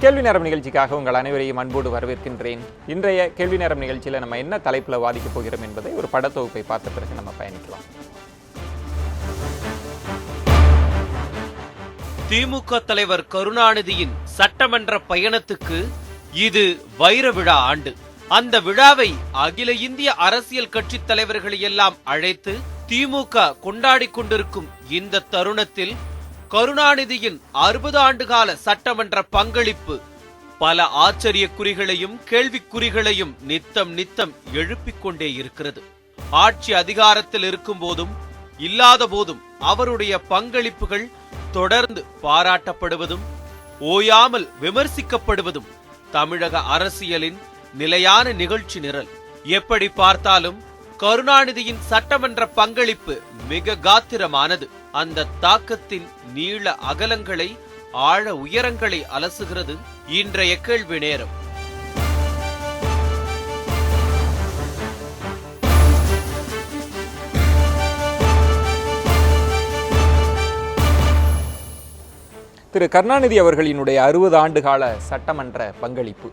கேள்வி நேரம் நிகழ்ச்சிக்காக உங்கள் அனைவரையும் அன்போடு வரவேற்கின்றேன். இன்றைய கேள்வி நேரம் நிகழ்ச்சியில் நம்ம என்ன தலைப்பில் வாதிக்க போகிறோம் என்பதை ஒரு படத்தொகுப்பை பார்த்த பிறகு நம்ம பயணிக்கலாம். திமுக தலைவர் கருணாநிதியின் சட்டமன்ற பயணத்துக்கு இது வைர விழா ஆண்டு. அந்த விழாவை அகில இந்திய அரசியல் கட்சி தலைவர்களை எல்லாம் அழைத்து திமுக கொண்டாடி கொண்டிருக்கும் இந்த தருணத்தில் கருணாநிதியின் 60 ஆண்டுகால சட்டமன்ற பங்களிப்பு பல ஆச்சரியக்குறிகளையும் கேள்விக்குறிகளையும் நித்தம் எழுப்பிக் கொண்டே இருக்கிறது. ஆட்சி அதிகாரத்தில் இருக்கும் போதும் இல்லாத போதும் அவருடைய பங்களிப்புகள் தொடர்ந்து பாராட்டப்படுவதும் ஓயாமல் விமர்சிக்கப்படுவதும் தமிழக அரசியலின் நிலையான நிகழ்ச்சி நிரல். எப்படி பார்த்தாலும் கருணாநிதியின் சட்டமன்ற பங்களிப்பு மிக காத்திரமானது. அந்த தாக்கத்தின் நீள அகலங்களை ஆழ உயரங்களை அலசுகிறது இன்றைய கேள்வி நேரம். திரு கருணாநிதி அவர்களினுடைய 60 ஆண்டுகால சட்டமன்ற பங்களிப்பு,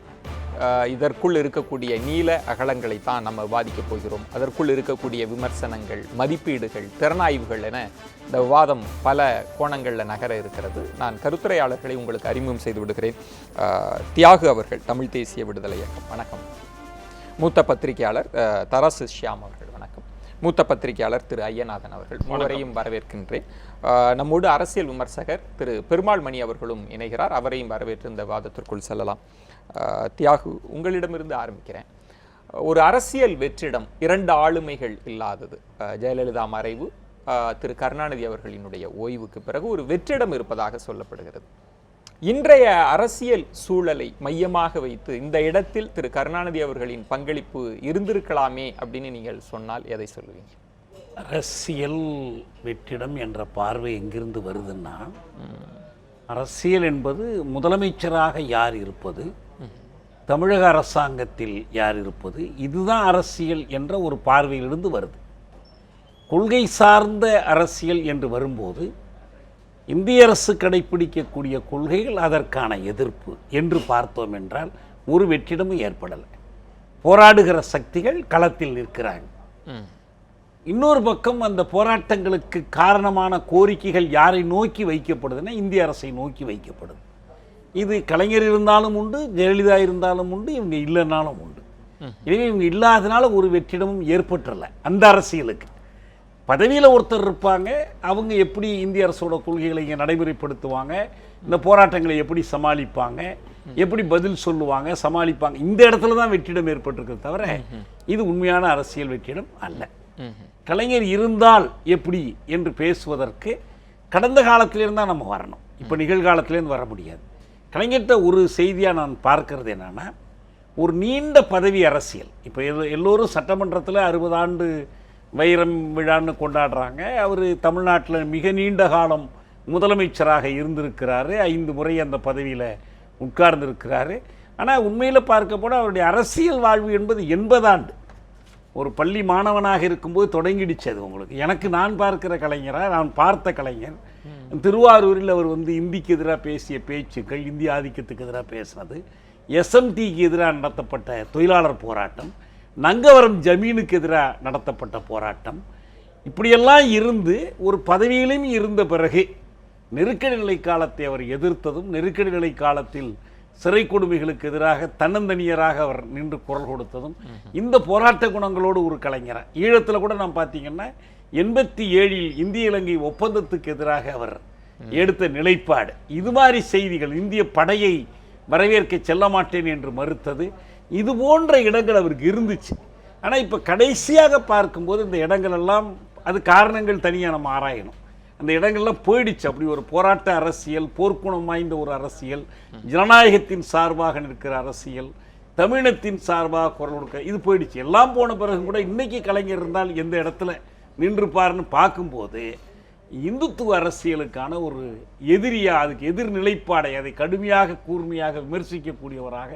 இதற்குள் இருக்கக்கூடிய நீல அகலங்களை தான் நம்ம விவாதிக்கப் போகிறோம். அதற்குள் இருக்கக்கூடிய விமர்சனங்கள், மதிப்பீடுகள், திறனாய்வுகள் என இந்த விவாதம் பல கோணங்களில் நகர இருக்கிறது. நான் கருத்துரையாளர்களை உங்களுக்கு அறிமுகம் செய்து விடுகிறேன். தியாகு அவர்கள், தமிழ் தேசிய விடுதலை இயக்கம், வணக்கம். மூத்த பத்திரிகையாளர் தராசு ஷியாம் அவர்கள், வணக்கம். மூத்த பத்திரிகையாளர் திரு ஐயநாதன் அவர்கள், மூவரையும் வரவேற்கின்றேன். நம்மோடு அரசியல் விமர்சகர் திரு பெருமாள் மணி அவர்களும் இணைகிறார். அவரையும் வரவேற்று இந்த வாதத்திற்குள் செல்லலாம். தியாகு, உங்களிடமிருந்து ஆரம்பிக்கிறேன். ஒரு அரசியல் வெற்றிடம் 2 ஆளுமைகள் இல்லாதது. ஜெயலலிதா மறைவு, திரு கருணாநிதி அவர்களினுடைய ஓய்வுக்கு பிறகு ஒரு வெற்றிடம் இருப்பதாக சொல்லப்படுகிறது. இன்றைய அரசியல் சூழலை மையமாக வைத்து இந்த இடத்தில் திரு கருணாநிதி அவர்களின் பங்களிப்பு இருந்திருக்கலாமே அப்படின்னு நீங்கள் சொன்னால் எதை சொல்லுவீங்க? அரசியல் வெற்றிடம் என்ற பார்வை எங்கிருந்து வருதுன்னா, அரசியல் என்பது முதலமைச்சராக யார் இருப்பது, தமிழக அரசாங்கத்தில் யார் இருப்பது, இதுதான் அரசியல் என்ற ஒரு பார்வையிலிருந்து வருது. கொள்கை சார்ந்த அரசியல் என்று வரும்போது இந்திய அரசு கடைபிடிக்கக்கூடிய கொள்கைகள், அதற்கான எதிர்ப்பு என்று பார்த்தோம் என்றால் ஒரு வெற்றிடமும் ஏற்படலை. போராடுகிற சக்திகள் களத்தில் நிற்கிறாங்க. இன்னொரு பக்கம் அந்த போராட்டங்களுக்கு காரணமான கோரிக்கைகள் யாரை நோக்கி வைக்கப்படுதுன்னா இந்திய அரசை நோக்கி வைக்கப்படுது. இது கலைஞர் இருந்தாலும் உண்டு, ஜெயலலிதா இருந்தாலும் உண்டு, இவங்க இல்லைனாலும் உண்டு. எனவே இவங்க இல்லாதனால ஒரு வெற்றிடமும் ஏற்பட்டுறல. அந்த அரசியலுக்கு பதவியில் ஒருத்தர் இருப்பாங்க, அவங்க எப்படி இந்திய அரசோட கொள்கைகளை இங்கே நடைமுறைப்படுத்துவாங்க, இந்த போராட்டங்களை எப்படி சமாளிப்பாங்க, எப்படி பதில் சொல்லுவாங்க, சமாளிப்பாங்க. இந்த இடத்துல தான் வெற்றிடம் ஏற்பட்டிருக்கிறது தவிர இது உண்மையான அரசியல் வெற்றிடம் அல்ல. கலைஞர் இருந்தால் எப்படி என்று பேசுவதற்கு கடந்த காலத்திலேருந்து தான் நம்ம வரணும். இப்போ நிகழ்காலத்திலேருந்து வர முடியாது. கலைஞர்கிட்ட ஒரு செய்தியாக நான் பார்க்கறது என்னன்னா, ஒரு நீண்ட பதவி அரசியல். இப்போ எல்லோரும் சட்டமன்றத்தில் 60 ஆண்டு வைரம் விழான்னு கொண்டாடுறாங்க. அவர் தமிழ்நாட்டில் மிக நீண்ட காலம் முதலமைச்சராக இருந்திருக்கிறாரு, 5 முறை அந்த பதவியில் உட்கார்ந்துருக்கிறாரு. ஆனால் உண்மையில் பார்க்க போனால் அவருடைய அரசியல் வாழ்வு என்பது 80 ஆண்டு. ஒரு பள்ளி மாணவனாக இருக்கும்போது தொடங்கிடுச்சு அது உங்களுக்கு. எனக்கு நான் பார்க்கிற கலைஞராக நான் பார்த்த கலைஞர் திருவாரூரில் அவர் இந்திக்கு எதிராக பேசிய பேச்சுக்கள், இந்திய ஆதிக்கத்துக்கு எதிராக பேசினது, எஸ்எம்டிக்கு எதிராக நடத்தப்பட்ட தொழிலாளர் போராட்டம், நங்கவரம் ஜமீனுக்கு எதிராக நடத்தப்பட்ட போராட்டம், இப்படியெல்லாம் இருந்து ஒரு பதவியிலும் இருந்த பிறகு நெருக்கடி நிலை காலத்தை அவர் எதிர்த்ததும், நெருக்கடி நிலை காலத்தில் சிறை கொடுமைகளுக்கு எதிராக தன்னந்தனியராக அவர் நின்று குரல் கொடுத்ததும், இந்த போராட்ட குணங்களோடு ஒரு கலைஞர். ஈழத்தில் கூட நாம் பார்த்தீங்கன்னா 87 இந்திய இலங்கை ஒப்பந்தத்துக்கு எதிராக அவர் எடுத்த நிலைப்பாடு, இது மாதிரி செய்திகள், இந்திய படையை வரவேற்க செல்ல மாட்டேன் என்று மறுத்தது, இது போன்ற இடங்கள் அவருக்கு இருந்துச்சு. ஆனால் இப்போ கடைசியாக பார்க்கும்போது இந்த இடங்கள் எல்லாம், அது காரணங்கள் தனியாக நம்ம ஆராயணும். அந்த இடங்கள்லாம் போயிடுச்சு. அப்படி ஒரு போராட்ட அரசியல், போர்க்குணம் வாய்ந்த ஒரு அரசியல், ஜனநாயகத்தின் சார்பாக நிற்கிற அரசியல், தமிழினத்தின் சார்பாக குரல் கொடுக்க, இது போயிடுச்சு. எல்லாம் போன பிறகு கூட இன்னைக்கு கலைஞர் இருந்தால் எந்த இடத்துல நின்றுப்பார்னு பார்க்கும்போது இந்துத்துவ அரசியலுக்கான ஒரு எதிரியா, அதுக்கு எதிர் நிலைப்பாடை, அதை கடுமையாக கூர்மையாக விமர்சிக்கக்கூடியவராக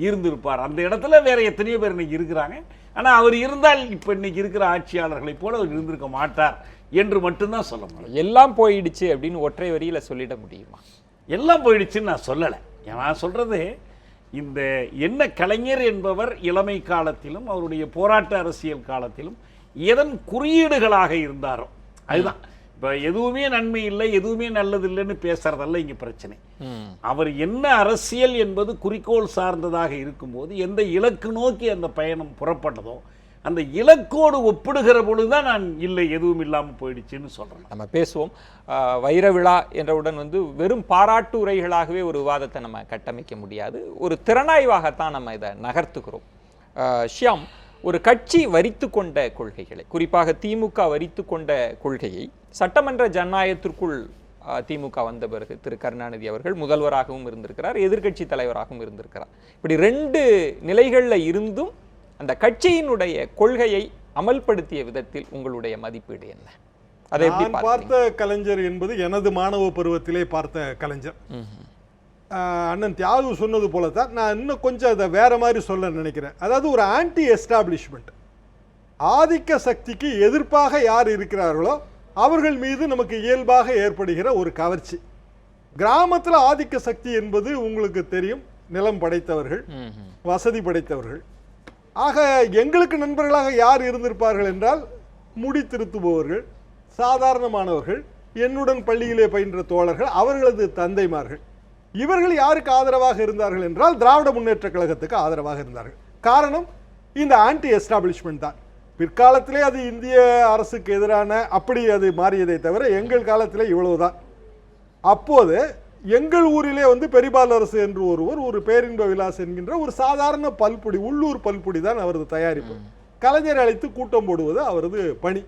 இருந்திருப்பார். அந்த இடத்துல வேற எத்தனையோ பேர் இன்னைக்கு இருக்கிறாங்க. ஆனால் அவர் இருந்தால் இப்போ இன்னைக்கு இருக்கிற ஆட்சியாளர்களை போல அவர் இருந்திருக்க மாட்டார் என்று மட்டும்தான் சொல்ல முடியும். எல்லாம் போயிடுச்சு அப்படின்னு ஒற்றை வரியில சொல்லிட முடியுமா? எல்லாம் போயிடுச்சுன்னு நான் சொல்லலை. நான் சொல்றது இந்த என்ன கலைஞர் என்பவர் இளமை காலத்திலும் அவருடைய போராட்ட அரசியல் காலத்திலும் எதன் குறியீடுகளாக இருந்தாரோ அதுதான். இப்போ எதுவுமே நன்மை இல்லை, எதுவுமே நல்லது இல்லைன்னு பேசுறதல்ல இங்கே பிரச்சனை. அவர் என்ன அரசியல் என்பது குறிக்கோள் சார்ந்ததாக இருக்கும்போது எந்த இலக்கு நோக்கி அந்த பயணம் புறப்பட்டதோ அந்த இலக்கோடு ஒப்பிடுகிற பொழுதுதான் நான் இல்லை எதுவும் இல்லாமல் போயிடுச்சுன்னு சொல்கிறேன். நம்ம பேசுவோம். வைர விழா என்றவுடன் வெறும் பாராட்டு உரைகளாகவே ஒரு விவாதத்தை நம்ம கட்டமைக்க முடியாது. ஒரு திறனாய்வாகத்தான் நம்ம இதை நகர்த்துக்கிறோம். ஷியாம், ஒரு கட்சி வரித்து கொண்ட கொள்கைகளை, குறிப்பாக திமுக வரித்து கொண்ட கொள்கையை சட்டமன்ற ஜனநாயகத்திற்குள் திமுக வந்த பிறகு திரு கருணாநிதி அவர்கள் முதல்வராகவும் இருந்திருக்கிறார், எதிர்க்கட்சி தலைவராகவும் இருந்திருக்கிறார். இப்படி 2 நிலைகளில் இருந்தும் அந்த கட்சியினுடைய கொள்கையை அமல்படுத்திய விதத்தில் உங்களுடைய மதிப்பீடு என்ன? அதை எப்படி பார்த்த கலைஞர் என்பது எனது மாணவ பருவத்திலே பார்த்த கலைஞர். அண்ணன் தியாகு சொன்னது போல தான் நான் இன்னும் கொஞ்சம் அதை வேற மாதிரி சொல்ல நினைக்கிறேன். அதாவது ஒரு ஆன்டி எஸ்டாப்ளிஷ்மெண்ட், ஆதிக்க சக்திக்கு எதிர்ப்பாக யார் இருக்கிறார்களோ அவர்கள் மீது நமக்கு இயல்பாக ஏற்படுகிற ஒரு கவர்ச்சி. கிராமத்தில் ஆதிக்க சக்தி என்பது உங்களுக்கு தெரியும், நிலம் படைத்தவர்கள், வசதி படைத்தவர்கள். ஆக எங்களுக்கு நண்பர்களாக யார் இருந்திருப்பார்கள் என்றால் முடி திருத்துபவர்கள், சாதாரணமானவர்கள், என்னுடன் பள்ளியிலே பயின்ற தோழர்கள், அவர்களது தந்தைமார்கள். இவர்கள் யாருக்கு ஆதரவாக இருந்தார்கள் என்றால் திராவிட முன்னேற்ற கழகத்துக்கு ஆதரவாக இருந்தார்கள். காரணம் இந்த ஆன்டி எஸ்டாப்ளிஷ்மெண்ட் தான். பிற்காலத்திலே அது இந்திய அரசுக்கு எதிரான அப்படி அது மாறியதை தவிர எங்கள் காலத்திலே இவ்வளவுதான். அப்போது எங்கள் ஊரிலே பெரிபால் அரசு என்று ஒரு பேரின்ப விலாஸ் என்கின்ற ஒரு சாதாரண பல்புடி, உள்ளூர் பல்புடி தான் அவரது தயாரிப்பு. கலைஞர் அழைத்து கூட்டம் போடுவது அவரது பணி.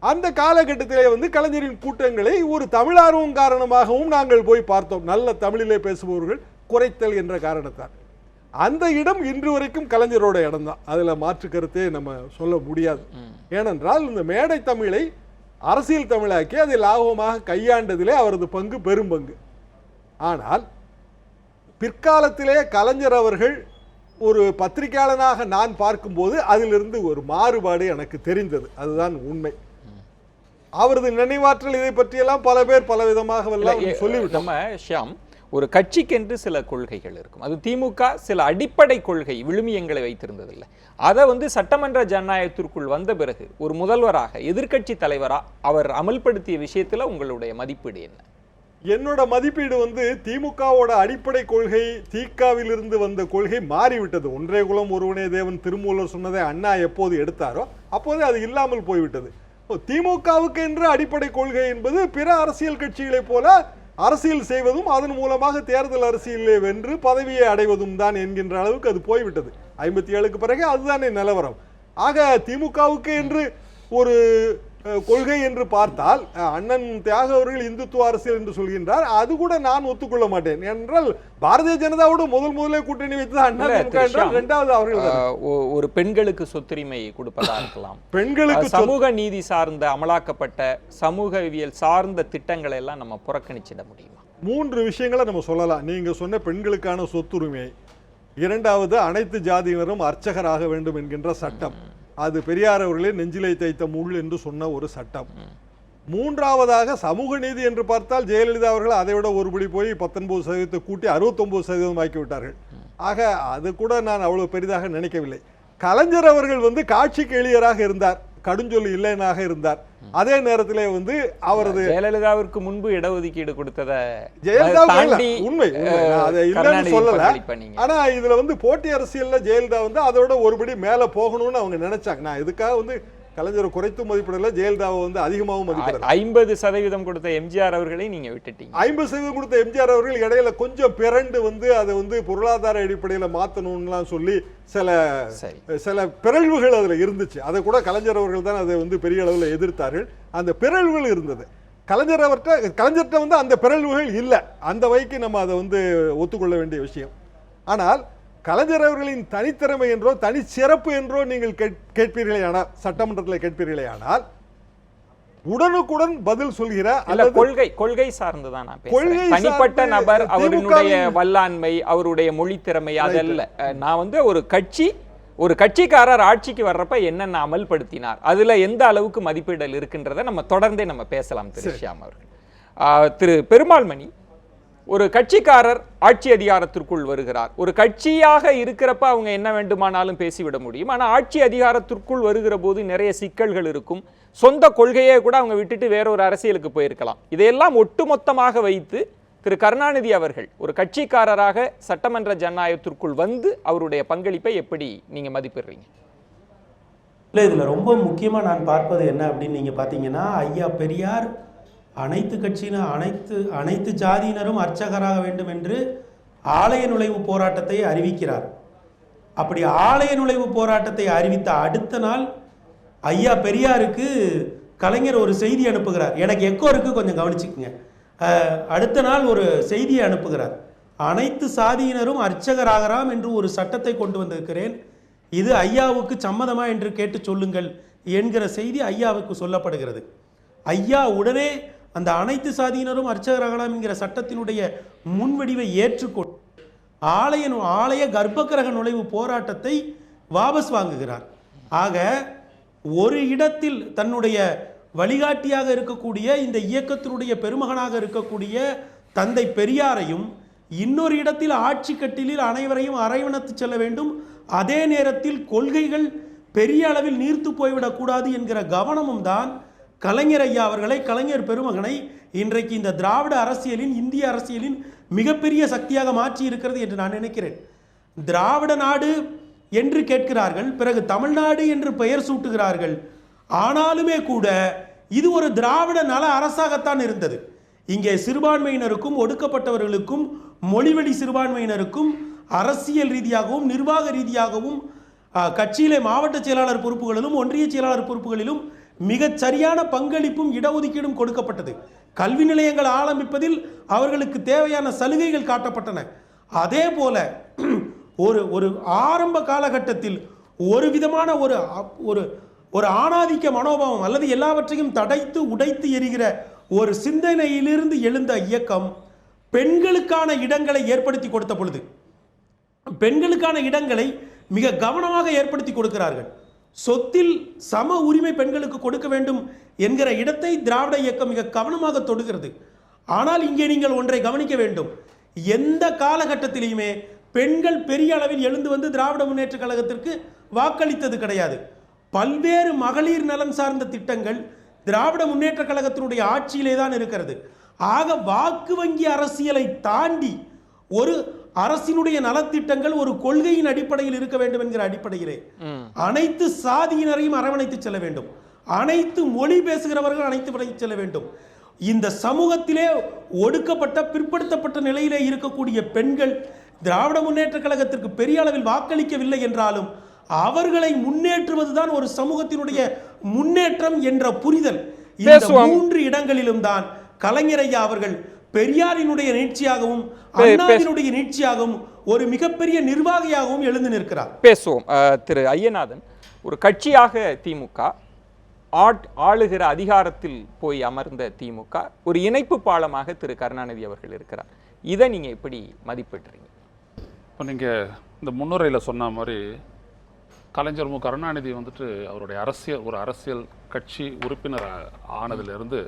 அந்த காலகட்டத்திலே கலைஞரின் கூட்டங்களை ஒரு தமிழார்வம் காரணமாகவும் நாங்கள் போய் பார்த்தோம். நல்ல தமிழிலே பேசுபவர்கள் குறைத்தல் என்ற காரணத்தால். அந்த இடம் இன்று வரைக்கும் கலைஞரோட இடம் தான், அதில் மாற்று கருத்தே நம்ம சொல்ல முடியாது. ஏனென்றால் இந்த மேடை தமிழை அரசியல் தமிழாக்கி அதை லாபமாக கையாண்டதிலே அவரது பங்கு பெரும் பங்கு. ஆனால் பிற்காலத்திலே கலைஞர் அவர்கள் ஒரு பத்திரிகையாளனாக நான் பார்க்கும்போது அதிலிருந்து ஒரு மாறுபாடு எனக்கு தெரிந்தது. அதுதான் உண்மை. அவரது நினைவாற்றல் இதை பற்றியெல்லாம் பல பேர் பல விதமாக சொல்லிவிட்டோம். ஷியாம், ஒரு கட்சிக்கென்று சில கொள்கைகள் இருக்கும். அது திமுக சில அடிப்படை கொள்கை விழுமியங்களை வைத்திருந்ததில்லை. அதை சட்டமன்ற ஜனநாயகத்திற்குள் வந்த பிறகு ஒரு முதல்வராக, எதிர்க்கட்சி தலைவரா அவர் அமல்படுத்திய விஷயத்துல உங்களுடைய மதிப்பீடு என்ன? என்னோட மதிப்பீடு திமுகவோட அடிப்படை கொள்கை, திகாவிலிருந்து வந்த கொள்கை மாறிவிட்டது. ஒன்றே குலம் ஒருவனே தேவன் திருமூலர் சொன்னதை அண்ணா எப்போது எடுத்தாரோ அப்போது அது இல்லாமல் போய்விட்டது. திமுகவுக்கு என்று அடிப்படை கொள்கை என்பது பிற அரசியல் கட்சிகளைப் போல அரசியல் செய்வதும் அதன் மூலமாக தேர்தல் அரசியலே வென்று பதவியை அடைவதும் தான் என்கின்ற அளவுக்கு அது போய்விட்டது. 57க்கு பிறகு அதுதானே நிலவரம். ஆக திமுகவுக்கு என்று ஒரு கொள்கை என்று பார்த்தால் அண்ணன் தியாக அவர்கள் இந்துத்துவ அரசியல் என்று சொல்கின்றார். அது கூட நான் ஒத்துக்கொள்ள மாட்டேன். என்றால் பாரதிய ஜனதாவோட முதலே கூட்டணி வைத்தது அண்ணா திமுக என்றால் இரண்டாவது அவர்கள் ஒரு பெண்களுக்கு சொத்துரிமை கொடுப்பதா இருக்கலாம், பெண்களுக்கு சமூக நீதி சார்ந்த அமலாக்கப்பட்ட சமூகவியல் சார்ந்த திட்டங்களை எல்லாம் நம்ம புறக்கணிச்சிட முடியுமா? 3 விஷயங்களை நம்ம சொல்லலாம். நீங்க சொன்ன பெண்களுக்கான சொத்துரிமை, இரண்டாவது அனைத்து ஜாதியினரும் அர்ச்சகராக வேண்டும் என்கின்ற சட்டம், அது பெரியார் அவர்களே நெஞ்சிலை தைத்த முள் என்று சொன்ன ஒரு சட்டம். மூன்றாவதாக சமூக நீதி என்று பார்த்தால் ஜெயலலிதா அவர்கள் அதை விட ஒருபடி போய் 19% கூட்டி 69% ஆக்கி விட்டார்கள். ஆக அது கூட நான் அவ்வளவு பெரிதாக நினைக்கவில்லை. கலைஞர் அவர்கள் காட்சிக்கு எளியராக இருந்தார், கடுஞ்சொல் இல்லைனாக இருந்தார். அதே நேரத்திலே அவரது ஜெயலலிதாவிற்கு முன்பு இடஒதுக்கீடு கொடுத்ததை உண்மை அதை இல்லைன்னு சொல்லல. ஆனா இதுல போட்டி அரசியல்ல ஜெயலலிதா அதோட ஒருபடி மேல போகணும்னு அவங்க நினைச்சாங்க. நான் இதுக்காக கலைஞரை குறைத்து மதிப்பிடல, ஜெயலலிதாவை அதிகமாகவும் மதிப்பிடல. 50% கொடுத்த எம்ஜிஆர் அவர்களை நீங்க விட்டுட்டீங்க. 50% கொடுத்த எம்ஜிஆர் அவர்கள் இடையில கொஞ்சம் பிறண்டு அதை பொருளாதார அடிப்படையில மாத்தணும்லாம் சொல்லி சில பிறழ்வுகள் அதுல இருந்துச்சு. அதை கூட கலைஞர் அவர்கள் தான் அதை பெரிய அளவுல எதிர்த்தார்கள். அந்த பிறழ்வுகள் இருந்தது. கலைஞர்கிட்ட அந்த பிறழ்வுகள் இல்லை. அந்த வகைக்கு நம்ம அதை ஒத்துக்கொள்ள வேண்டிய விஷயம். ஆனால் கலைஞர் அவர்களின் தனித்திறமை என்றோ தனி சிறப்பு என்றோ நீங்கள் கேட்பீர்களே ஆனால், சட்டமன்றத்தில் கேட்பீர்களே ஆனால், உடனுக்குடன் பதில் சொல்கிற கொள்கை சார்ந்துதான் தனிப்பட்ட நபர் அவருடைய வல்லாண்மை, அவருடைய மொழி திறமை அதல்ல. நான் ஒரு கட்சிக்காரர் ஆட்சிக்கு வர்றப்ப என்னென்ன அமல்படுத்தினார், அதுல எந்த அளவுக்கு மதிப்பீடல் இருக்கின்றத நம்ம தொடர்ந்தே நம்ம பேசலாம். திரு ஷியாம் அவர்கள். திரு பெருமாள்மணி, ஒரு கட்சிக்காரர் ஆட்சி அதிகாரத்திற்குள் வருகிறார். ஒரு கட்சியாக இருக்கிறப்ப அவங்க என்ன வேண்டுமானாலும் பேசிவிட முடியும். ஆனால் ஆட்சி அதிகாரத்திற்குள் வருகிற போது நிறைய சிக்கல்கள் இருக்கும். சொந்த கொள்கையை கூட அவங்க விட்டுட்டு வேற ஒரு அரசியலுக்கு போயிருக்கலாம். இதையெல்லாம் ஒட்டுமொத்தமாக வைத்து திரு கருணாநிதி அவர்கள் ஒரு கட்சிக்காரராக சட்டமன்ற ஜனநாயகத்திற்குள் வந்து அவருடைய பங்களிப்பை எப்படி நீங்க மதிப்பிடுறீங்க? இல்லை, இதில் ரொம்ப முக்கியமாக நான் பார்ப்பது என்ன அப்படின்னு நீங்கள் பார்த்தீங்கன்னா, ஐயா பெரியார் அனைத்து கட்சியினர் அனைத்து ஜாதியினரும் அர்ச்சகராக வேண்டும் என்று ஆலய நுழைவு போராட்டத்தை அறிவிக்கிறார். அப்படி ஆலய நுழைவு போராட்டத்தை அறிவித்த அடுத்த நாள் ஐயா பெரியாருக்கு கலைஞர் ஒரு செய்தி அனுப்புகிறார். எனக்கு எக்கோ இருக்கு, கொஞ்சம் கவனிச்சுக்குங்க. அடுத்த நாள் ஒரு செய்தியை அனுப்புகிறார். அனைத்து சாதியினரும் அர்ச்சகராகலாம் என்று ஒரு சட்டத்தை கொண்டு வந்திருக்கிறேன், இது ஐயாவுக்கு சம்மதமா என்று கேட்டு சொல்லுங்கள் என்கிற செய்தி ஐயாவுக்கு சொல்லப்படுகிறது. ஐயா உடனே அந்த அனைத்து சாதியினரும் அர்ச்சகராகலாம் என்கிற சட்டத்தினுடைய முன்வடிவை ஏற்றுக்கொண்டு ஆலய கர்ப்பகிரக நுழைவு போராட்டத்தை வாபஸ் வாங்குகிறார். ஆக ஒரு இடத்தில் தன்னுடைய வழிகாட்டியாக இருக்கக்கூடிய இந்த இயக்கத்தினுடைய பெருமகனாக இருக்கக்கூடிய தந்தை பெரியாரையும், இன்னொரு இடத்தில் ஆட்சி கட்டிலில் அனைவரையும் அரவணைத்து செல்ல வேண்டும், அதே நேரத்தில் கொள்கைகள் பெரிய அளவில் நீர்த்து போய்விடக்கூடாது என்கிற கவனமும் தான் கலைஞர் ஐயா அவர்களை, கலைஞர் பெருமகனை இன்றைக்கு இந்த திராவிட அரசியலின், இந்திய அரசியலின் மிகப்பெரிய சக்தியாக மாற்றி இருக்கிறது என்று நான் நினைக்கிறேன். திராவிட நாடு என்று கேட்கிறார்கள், பிறகு தமிழ்நாடு என்று பெயர் சூட்டுகிறார்கள். ஆனாலுமே கூட இது ஒரு திராவிட நல அரசாகத்தான் இருந்தது. இங்கே சிறுபான்மையினருக்கும் ஒடுக்கப்பட்டவர்களுக்கும் மொழிவழி சிறுபான்மையினருக்கும் அரசியல் ரீதியாகவும் நிர்வாக ரீதியாகவும் கட்சியிலே மாவட்ட செயலாளர் பொறுப்புகளிலும் ஒன்றிய செயலாளர் பொறுப்புகளிலும் மிகச் சரியான பங்களிப்பும் இடஒதுக்கீடும் கொடுக்கப்பட்டது. கல்வி நிலையங்கள் ஆரம்பிப்பதில் அவர்களுக்கு தேவையான சலுகைகள் காட்டப்பட்டன. அதே போல ஒரு ஆரம்ப காலகட்டத்தில் ஒரு விதமான ஒரு ஆணாதிக்க மனோபாவம் அல்லது எல்லாவற்றையும் தடைத்து உடைத்து எரிகிற ஒரு சிந்தனையிலிருந்து எழுந்த இயக்கம் பெண்களுக்கான இடங்களை ஏற்படுத்தி கொடுத்த பொழுது, பெண்களுக்கான இடங்களை மிக கவனமாக ஏற்படுத்தி கொடுக்கிறார்கள். சொத்தில் சம உரிமை பெண்களுக்கு கொடுக்க வேண்டும் என்கிற இடத்தை திராவிட இயக்கம் மிக கவனமாக தொடுகிறது. ஆனால் இங்கே நீங்கள் ஒன்றை கவனிக்க வேண்டும், எந்த காலகட்டத்திலையுமே பெண்கள் பெரிய அளவில் எழுந்து வந்து திராவிட முன்னேற்ற கழகத்திற்கு வாக்களித்தது கிடையாது. பல்வேறு மகளிர் நலன் சார்ந்த திட்டங்கள் திராவிட முன்னேற்ற கழகத்தினுடைய ஆட்சியிலே தான் இருக்கிறது. ஆக வாக்கு வங்கி அரசியலை தாண்டி ஒரு அரசினுடைய நலத்திட்டங்கள் ஒரு கொள்கையின் அடிப்படையில் இருக்க வேண்டும் என்கிற அடிப்படையிலே அனைத்து சாதியினரையும் அரவணைத்து செல்ல வேண்டும், அனைத்து மொழி பேசுகிறவர்கள் அனைத்து செல்ல வேண்டும். இந்த சமூகத்திலே ஒடுக்கப்பட்ட பிற்படுத்தப்பட்ட நிலையிலே இருக்கக்கூடிய பெண்கள் திராவிட முன்னேற்ற கழகத்திற்கு பெரிய அளவில் வாக்களிக்கவில்லை என்றாலும் அவர்களை முன்னேற்றுவதுதான் ஒரு சமூகத்தினுடைய முன்னேற்றம் என்ற புரிதல். இந்த மூன்று இடங்களிலும் தான் கலைஞர் ஐயா அவர்கள் பெரியாரினுடைய நீட்சியாகவும் அண்ணாவினுடைய நீட்சியாகவும் ஒரு மிகப்பெரிய நிர்வாகியாகவும் எழுந்து நிற்கிறார். பேசுவோம். திரு ஐயநாதன், ஒரு கட்சியாக திமுக, ஆளுகிற அதிகாரத்தில் போய் அமர்ந்த திமுக, ஒரு இணைப்பு பாலமாக திரு கருணாநிதி அவர்கள் இருக்கிறார். இதை நீங்க எப்படி மதிப்பிடுறீங்க? இப்போ நீங்கள் இந்த முன்னுரையில் சொன்ன மாதிரி கலைஞர் மு கருணாநிதி வந்துட்டு அவருடைய அரசியல் கட்சி உறுப்பினர் ஆனதிலிருந்து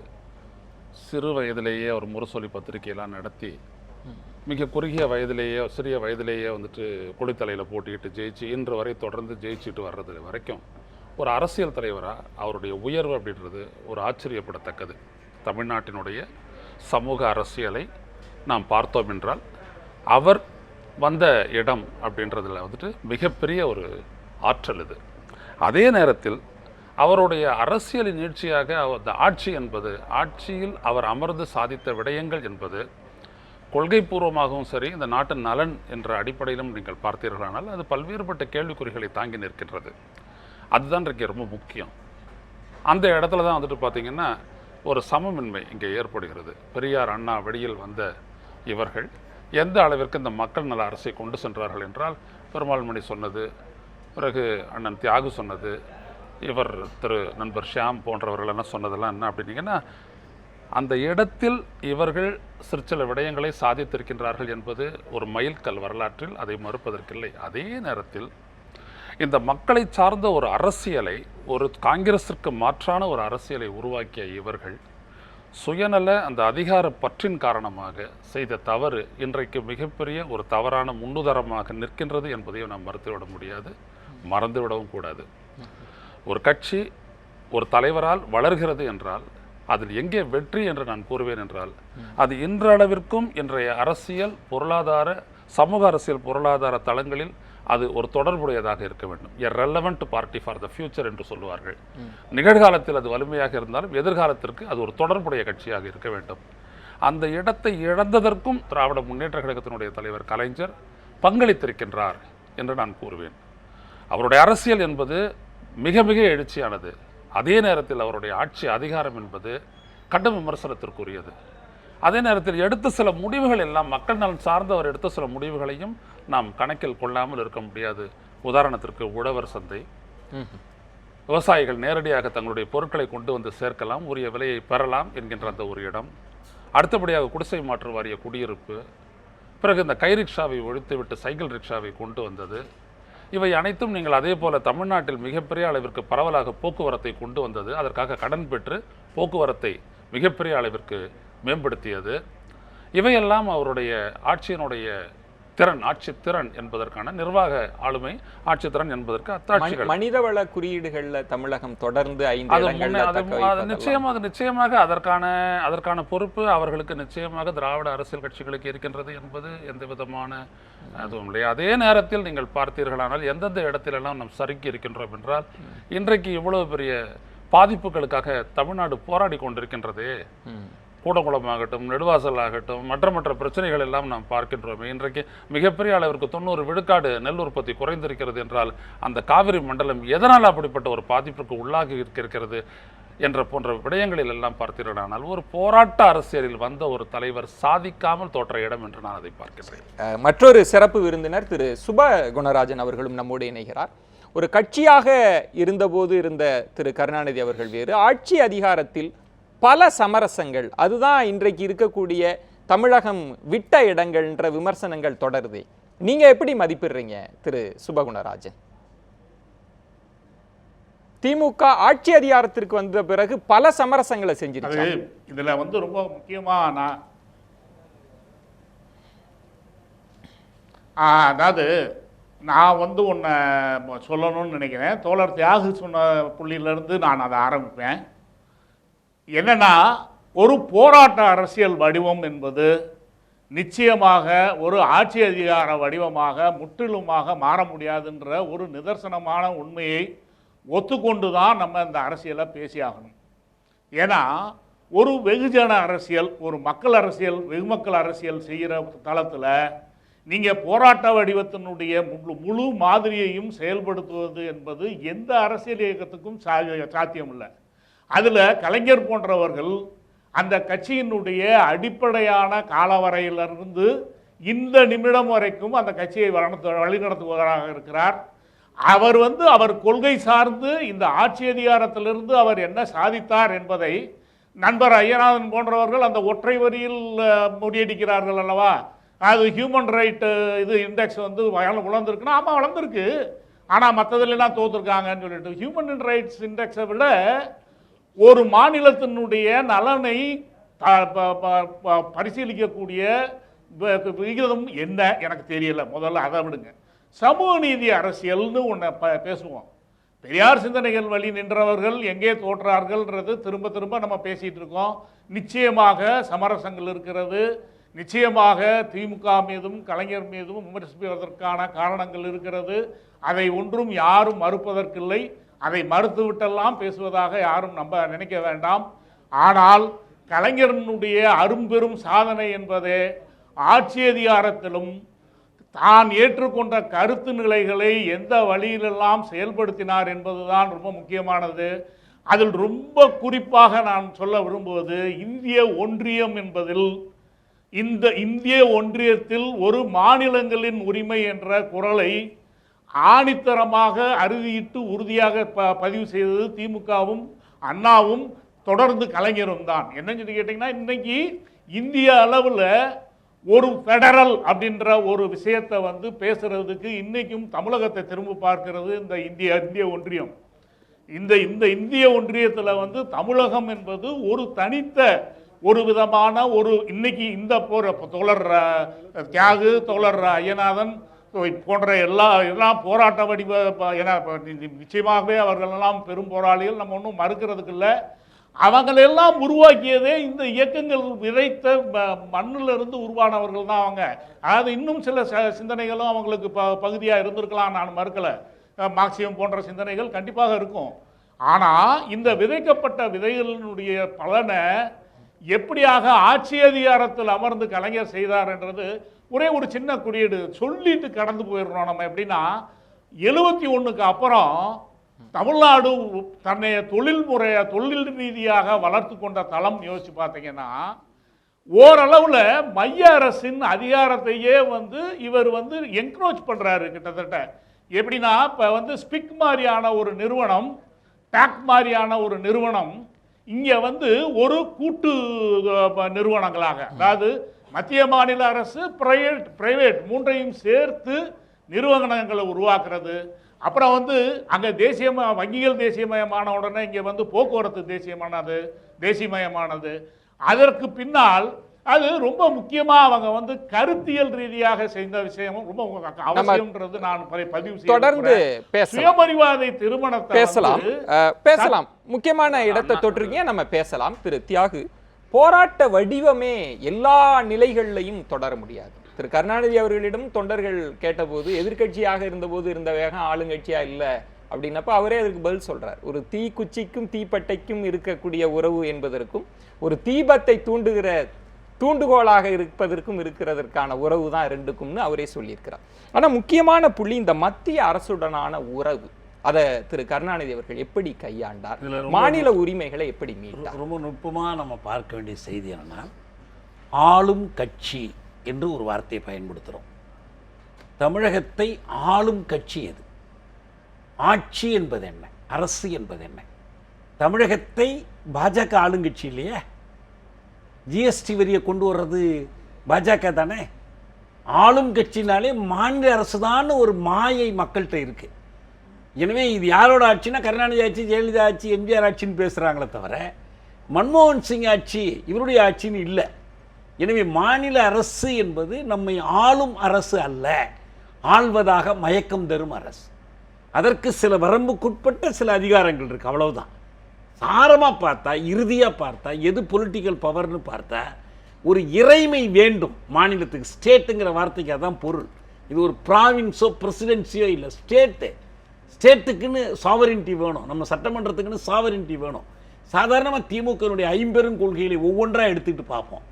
சிறு வயதிலேயே அவர் முரசொலி பத்திரிகையெல்லாம் நடத்தி மிக குறுகிய வயதிலேயே சிறிய வயதிலேயே வந்துட்டு கொடித்தலையில் போட்டிக்கிட்டு ஜெயிச்சு இன்று வரை தொடர்ந்து ஜெயிச்சுட்டு வர்றது வரைக்கும் ஒரு அரசியல் தலைவராக அவருடைய உயர்வு அப்படின்றது ஒரு ஆச்சரியப்படத்தக்கது. தமிழ்நாட்டினுடைய சமூக அரசியலை நாம் பார்த்தோம் என்றால் அவர் வந்த இடம் அப்படின்றதுல வந்துட்டு மிகப்பெரிய ஒரு ஆற்றல் இது. அதே நேரத்தில் அவருடைய அரசியலின் நீட்சியாக அந்த ஆட்சி என்பது, ஆட்சியில் அவர் அமர்ந்து சாதித்த விடயங்கள் என்பது கொள்கை பூர்வமாகவும் சரி, இந்த நாட்டின் நலன் என்ற அடிப்படையிலும் நீங்கள் பார்த்தீர்களானால் அது பல்வேறுபட்ட கேள்விக்குறிகளை தாங்கி நிற்கின்றது. அதுதான் இன்றைக்கு ரொம்ப முக்கியம். அந்த இடத்துல தான் வந்துட்டு பார்த்திங்கன்னா ஒரு சமமின்மை இங்கே ஏற்படுகிறது. பெரியார், அண்ணா வெளியில் வந்த இவர்கள் எந்த அளவிற்கு இந்த மக்கள் நல அரசை கொண்டு சென்றார்கள் என்றால், பெருமாள் மணி சொன்னது, பிறகு அண்ணன் தியாகு சொன்னது, இவர் திரு நண்பர் ஷியாம் போன்றவர்கள் என்ன சொன்னதெல்லாம் என்ன அப்படின்னீங்கன்னா, அந்த இடத்தில் இவர்கள் சிற்சில விடயங்களை சாதித்திருக்கின்றார்கள் என்பது ஒரு மைல்கல் வரலாற்றில், அதை மறுப்பதற்கில்லை. அதே நேரத்தில் இந்த மக்களை சார்ந்த ஒரு அரசியலை, ஒரு காங்கிரஸிற்கு மாற்றான ஒரு அரசியலை உருவாக்கிய இவர்கள் சுயநல அந்த அதிகார பற்றின் காரணமாக செய்த தவறு இன்றைக்கு மிகப்பெரிய ஒரு தவறான முன்னுதாரணமாக நிற்கின்றது என்பதையும் நாம் மறுத்துவிட முடியாது, மறந்துவிடவும் கூடாது. ஒரு கட்சி ஒரு தலைவரால் வளர்கிறது என்றால் அதில் எங்கே வெற்றி என்று நான் கூறுவேன் என்றால் அது இன்றளவிற்கும் இன்றைய அரசியல் பொருளாதார சமூக அரசியல் பொருளாதார தளங்களில் அது ஒரு தொடர்புடையதாக இருக்க வேண்டும். A relevant party for the future என்று சொல்லுவார்கள். நிகழ்காலத்தில் அது வலிமையாக இருந்தாலும் எதிர்காலத்திற்கு அது ஒரு தொடர்புடைய கட்சியாக இருக்க வேண்டும். அந்த இடத்தை இழந்ததற்கும் திராவிட முன்னேற்ற கழகத்தினுடைய தலைவர் கலைஞர் பங்களித்திருக்கின்றார் என்று நான் கூறுவேன். அவருடைய அரசியல் என்பது மிக மிக எழுச்சியானது. அதே நேரத்தில் அவருடைய ஆட்சி அதிகாரம் என்பது கடும் விமர்சனத்திற்குரியது. அதே நேரத்தில் எடுத்த சில முடிவுகள் எல்லாம் மக்கள் நலன் சார்ந்த அவர் எடுத்த சில முடிவுகளையும் நாம் கணக்கில் கொள்ளாமல் இருக்க முடியாது. உதாரணத்திற்கு உழவர் சந்தை, விவசாயிகள் நேரடியாக தங்களுடைய பொருட்களை கொண்டு வந்து சேர்க்கலாம், உரிய விலையை பெறலாம் என்கின்ற அந்த ஒரு இடம். அடுத்தபடியாக குடிசை மாற்று வாரிய குடியிருப்பு, பிறகு இந்த கை ரிக்ஷாவை ஒழித்துவிட்டு சைக்கிள் ரிக்ஷாவை கொண்டு வந்தது. இவை அனைத்தும் நீங்கள் அதே போல தமிழ்நாட்டில் மிகப்பெரிய அளவிற்கு பரவலாக போக்குவரத்தை கொண்டு வந்தது. அதற்காக கடன் பெற்று போக்குவரத்தை மிகப்பெரிய அளவிற்கு மேம்படுத்தியது. இவையெல்லாம் அவருடைய ஆட்சியினுடைய திறன், ஆட்சி திறன் என்பதற்கான நிர்வாக ஆளுமை, ஆட்சி திறன் என்பதற்கு அத்தாட்சிகள். மனிதவள குறியீடுகள்ல தமிழகம் தொடர்ந்து 5 இடங்கள்ல நிச்சயமாக அதற்கான பொறுப்பு அவர்களுக்கு நிச்சயமாக திராவிட அரசியல் கட்சிகளுக்கு இருக்கின்றது என்பது எந்த விதமான அதுவும் இல்லை. அதே நேரத்தில் நீங்கள் பார்த்தீர்களானால் எந்தெந்த இடத்திலெல்லாம் நாம் சறுக்கி இருக்கின்றோம் என்றால் இன்றைக்கு இவ்வளவு பெரிய பாதிப்புகளுக்காக தமிழ்நாடு போராடி கொண்டிருக்கின்றதே. கூடங்குளம் ஆகட்டும், நெடுவாசல் ஆகட்டும், மற்ற பிரச்சனைகள் எல்லாம் நாம் பார்க்கின்றோமே. இன்றைக்கு மிகப்பெரிய அளவிற்கு 90 விழுக்காடு நெல் உற்பத்தி குறைந்திருக்கிறது என்றால் அந்த காவிரி மண்டலம் எதனால் அப்படிப்பட்ட ஒரு பாதிப்புக்கு உள்ளாகி இருக்கிறது என்ற போன்ற விடயங்களில் எல்லாம் பார்த்தீர்களானால் ஒரு போராட்ட அரசியலில் வந்த ஒரு தலைவர் சாதிக்காமல் தோற்ற இடம் என்று நான் அதை பார்க்கிறேன். மற்றொரு சிறப்பு விருந்தினர் திரு சுப குணராஜன் அவர்களும் நம்மோடு இணைகிறார். ஒரு கட்சியாக இருந்தபோது இருந்த திரு கருணாநிதி அவர்கள் வேறு, ஆட்சி அதிகாரத்தில் பல சமரசங்கள், அதுதான் இன்றைக்கு இருக்கக்கூடிய தமிழகம் விட்ட இடங்கள்ன்ற விமர்சனங்கள் தொடருது. நீங்க எப்படி மதிப்பிடுறீங்க திரு சுபகுணராஜன்? திமுக ஆட்சி அதிகாரத்திற்கு வந்த பிறகு பல சமரசங்களை செஞ்சிருக்காங்க. இதுல ரொம்ப முக்கியமா அதாவது நான் ஒன்றை சொல்லணும்னு நினைக்கிறேன். தோழர் தியாகு சொன்ன புள்ளியிலிருந்து நான் அதை ஆரம்பிப்பேன். என்னன்னா, ஒரு போராட்ட அரசியல் வடிவம் என்பது நிச்சயமாக ஒரு ஆட்சி அதிகார வடிவமாக முற்றிலுமாக மாற முடியாதுன்ற ஒரு நிதர்சனமான உண்மையை ஒத்துக்கொண்டு தான் நம்ம இந்த அரசியலை பேசியாகணும். ஏன்னா ஒரு வெகுஜன அரசியல், ஒரு மக்கள் அரசியல், வெகுமக்கள் அரசியல் செய்கிற தளத்தில் நீங்கள் போராட்ட வடிவத்தினுடைய முழு மாதிரியையும் செயல்படுத்துவது என்பது எந்த அரசியல் இயக்கத்துக்கும் சாத்தியம் இல்லை. அதில் கலைஞர் போன்றவர்கள் அந்த கட்சியினுடைய அடிப்படையான காலவரையிலிருந்து இந்த நிமிடம் வரைக்கும் அந்த கட்சியை வழிநடத்துவதாக இருக்கிறார். அவர் அவர் கொள்கை சார்ந்து இந்த ஆட்சி அதிகாரத்திலிருந்து அவர் என்ன சாதித்தார் என்பதை நண்பர் ஐயநாதன் போன்றவர்கள் அந்த ஒற்றை வரியில் முறியடிக்கிறார்கள் அல்லவா. அது ஹியூமன் ரைட் இண்டெக்ஸ் வளர்ந்துருக்குன்னா, ஆமாம் வளர்ந்துருக்கு, ஆனால் மற்றதுலாம் தோற்றுருக்காங்கன்னு சொல்லிட்டு ஹியூமன் ரைட்ஸ் இண்டெக்ஸை விட ஒரு மாநிலத்தினுடைய நலனை பரிசீலிக்கக்கூடிய விகிதம் என்ன எனக்கு தெரியல. முதல்ல அதை விடுங்க. சமூக நீதி அரசியல்னு ஒன்று பேசுவோம். பெரியார் சிந்தனைகள் வழி நின்றவர்கள் எங்கே தோற்றார்கள்ன்றது திரும்ப திரும்ப நம்ம பேசிகிட்டு இருக்கோம். நிச்சயமாக சமரசங்கள் இருக்கிறது. நிச்சயமாக திமுக மீதும் கலைஞர் மீதும் விமர்சிப்பதற்கான காரணங்கள் இருக்கிறது. அதை ஒன்றும் யாரும் மறுப்பதற்கில்லை. அதை மறுத்துவிட்டெல்லாம் பேசுவதாக யாரும் நினைக்க வேண்டாம். ஆனால் கலைஞரனுடைய அரும்பெரும் சாதனை என்பதே ஆட்சி அதிகாரத்திலும் தான் ஏற்றுக்கொண்ட கருத்து நிலைகளை எந்த வழியிலெல்லாம் செயல்படுத்தினார் என்பதுதான் ரொம்ப முக்கியமானது. அதில் ரொம்ப குறிப்பாக நான் சொல்ல விரும்புவது இந்திய ஒன்றியம் என்பதில், இந்த இந்திய ஒன்றியத்தில் ஒரு மாநிலங்களின் உரிமை என்ற குரலை ஆணித்தரமாக அறுதியிட்டு உறுதியாக பதிவு செய்தது திமுகவும் அண்ணாவும் தொடர்ந்து கலைஞரும் தான். என்னன்னு சொல்லி கேட்டிங்கன்னா, இன்னைக்கு இந்திய அளவில் ஒரு ஃபெடரல் அப்படின்ற ஒரு விஷயத்தை பேசுறதுக்கு இன்னைக்கும் தமிழகத்தை திரும்ப பார்க்கிறது இந்த இந்திய ஒன்றியம். இந்த இந்திய ஒன்றியத்தில் தமிழகம் என்பது ஒரு தனித்த ஒரு விதமான இன்னைக்கு இந்த தோழர் தியாகு, தோழர் ஐயநாதன் போன்ற எல்லா போராட்ட வடிவ நிச்சயமாகவே அவர்களெல்லாம் பெரும் போராளிகள், நம்ம ஒன்றும் மறுக்கிறதுக்கு இல்லை. அவங்களெல்லாம் உருவாக்கியதே இந்த இயக்கங்கள் விதைத்த மண்ணிலிருந்து உருவானவர்கள் தான் அவங்க. அதாவது இன்னும் சில சிந்தனைகளும் அவங்களுக்கு பகுதியாக இருந்திருக்கலாம், நான் மறுக்கலை. மார்க்சியம் போன்ற சிந்தனைகள் கண்டிப்பாக இருக்கும். ஆனால் இந்த விதைக்கப்பட்ட விதைகளினுடைய பலனை எப்படியாக ஆட்சி அதிகாரத்தில் அமர்ந்து கலைஞர் செய்தார் என்றது ஒரே ஒரு சின்ன குறியீடு சொல்லிட்டு கடந்து போயிடுறோம். நம்ம எப்படின்னா 71க்கு அப்புறம் தமிழ்நாடு தன்னை தொழில் ரீதியாக வளர்த்து கொண்ட தளம் யோசிச்சு பார்த்தீங்கன்னா, ஓரளவில் மைய அரசின் அதிகாரத்தையே இவர் என்க்ரோச் பண்ணுறாரு கிட்டத்தட்ட. எப்படின்னா, இப்போ ஸ்பிக் மாதிரியான ஒரு நிறுவனம், டாக் மாதிரியான ஒரு நிறுவனம் இங்கே ஒரு கூட்டு நிறுவனங்களாக, அதாவது மத்திய மாநில அரசு பிரைவேட் மூன்றையும் சேர்த்து நிறுவனங்களை உருவாக்குறது. அப்புறம் அங்கே வங்கிகள் தேசியமயமான உடனே இங்கே போக்குவரத்து தேசியமயமானது. அதற்கு பின்னால் அது ரொம்ப முக்கியமா அவங்க கருத்தியல் ரீதியாக செய்த விஷயம் ரொம்ப அவசியம்ன்றது நான் பதிவு செய்ய. தொடர்ந்து சுயமரிவாதை திருமணத்தை பேசலாம். முக்கியமான இடத்தை தொட்டிருக்கீங்க, நம்ம பேசலாம். திரு தியாகு, போராட்ட வடிவமே எல்லா நிலைகளிலையும் தொடர முடியாது. திரு கருணாநிதி அவர்களிடம் தொண்டர்கள் கேட்டபோது எதிர்கட்சியாக இருந்தபோது இருந்த வேகம் ஆளுங்கட்சியா இல்லை அப்படின்னப்ப அவரே அதுக்கு பதில் சொல்றார். ஒரு தீக்குச்சிக்கும் தீப்பட்டைக்கும் இருக்கக்கூடிய உறவு என்பதற்கும் ஒரு தீபத்தை தூண்டுகோலாக இருப்பதற்கும் இருக்கிறதற்கான உறவு தான் ரெண்டுக்கும்னு அவரே சொல்லியிருக்கிறார். ஆனா முக்கியமான புள்ளி இந்த மத்திய அரசுடனான உறவு. அதை திரு கருணாநிதி அவர்கள் எப்படி கையாண்டார், மாநில உரிமைகளை எப்படி மீட்டார்? ரொம்ப நுட்பமாக நம்ம பார்க்க வேண்டிய செய்தி என்னன்னா, ஆளும் கட்சி என்று ஒரு வார்த்தையை பயன்படுத்துகிறோம். தமிழகத்தை ஆளும் கட்சி எது? ஆட்சி என்பது என்ன? அரசு என்பது என்ன? தமிழகத்தை பாஜக ஆளுங்கட்சி இல்லையே. ஜிஎஸ்டி வரியை கொண்டு வர்றது பாஜக தானே. ஆளும் கட்சினாலே மாநில அரசு தான் ஒரு மாயை மக்கள்கிட்ட இருக்கு. எனவே இது யாரோட ஆட்சினா கருணாநிதி ஆட்சி, ஜெயலலிதா ஆட்சி, எம்ஜிஆர் ஆட்சின்னு பேசுகிறாங்களே தவிர மன்மோகன் சிங் ஆட்சி இவருடைய ஆட்சின்னு இல்லை. எனவே மாநில அரசு என்பது நம்மை ஆளும் அரசு அல்ல, ஆள்வதாக மயக்கம் தரும் அரசு. அதற்கு சில வரம்புக்குட்பட்ட சில அதிகாரங்கள் இருக்குது, அவ்வளவுதான். சாரமாக பார்த்தா, இறுதியாக பார்த்தா, எது பொலிட்டிக்கல் பவர்னு பார்த்தா ஒரு இறைமை வேண்டும் மாநிலத்துக்கு. ஸ்டேட்டுங்கிற வார்த்தைக்கு அதான் பொருள். இது ஒரு ப்ராவின்ஸோ பிரசிடென்சியோ இல்லை, ஸ்டேட்டுக்குன்னு சாவரின்ட்டி வேணும், நம்ம சட்டமன்றத்துக்குன்னு சாவரின்ட்டி வேணும். சாதாரணமாக திமுகனுடைய 50 கொள்கைகளை ஒவ்வொன்றாக எடுத்துக்கிட்டு பார்ப்போம்.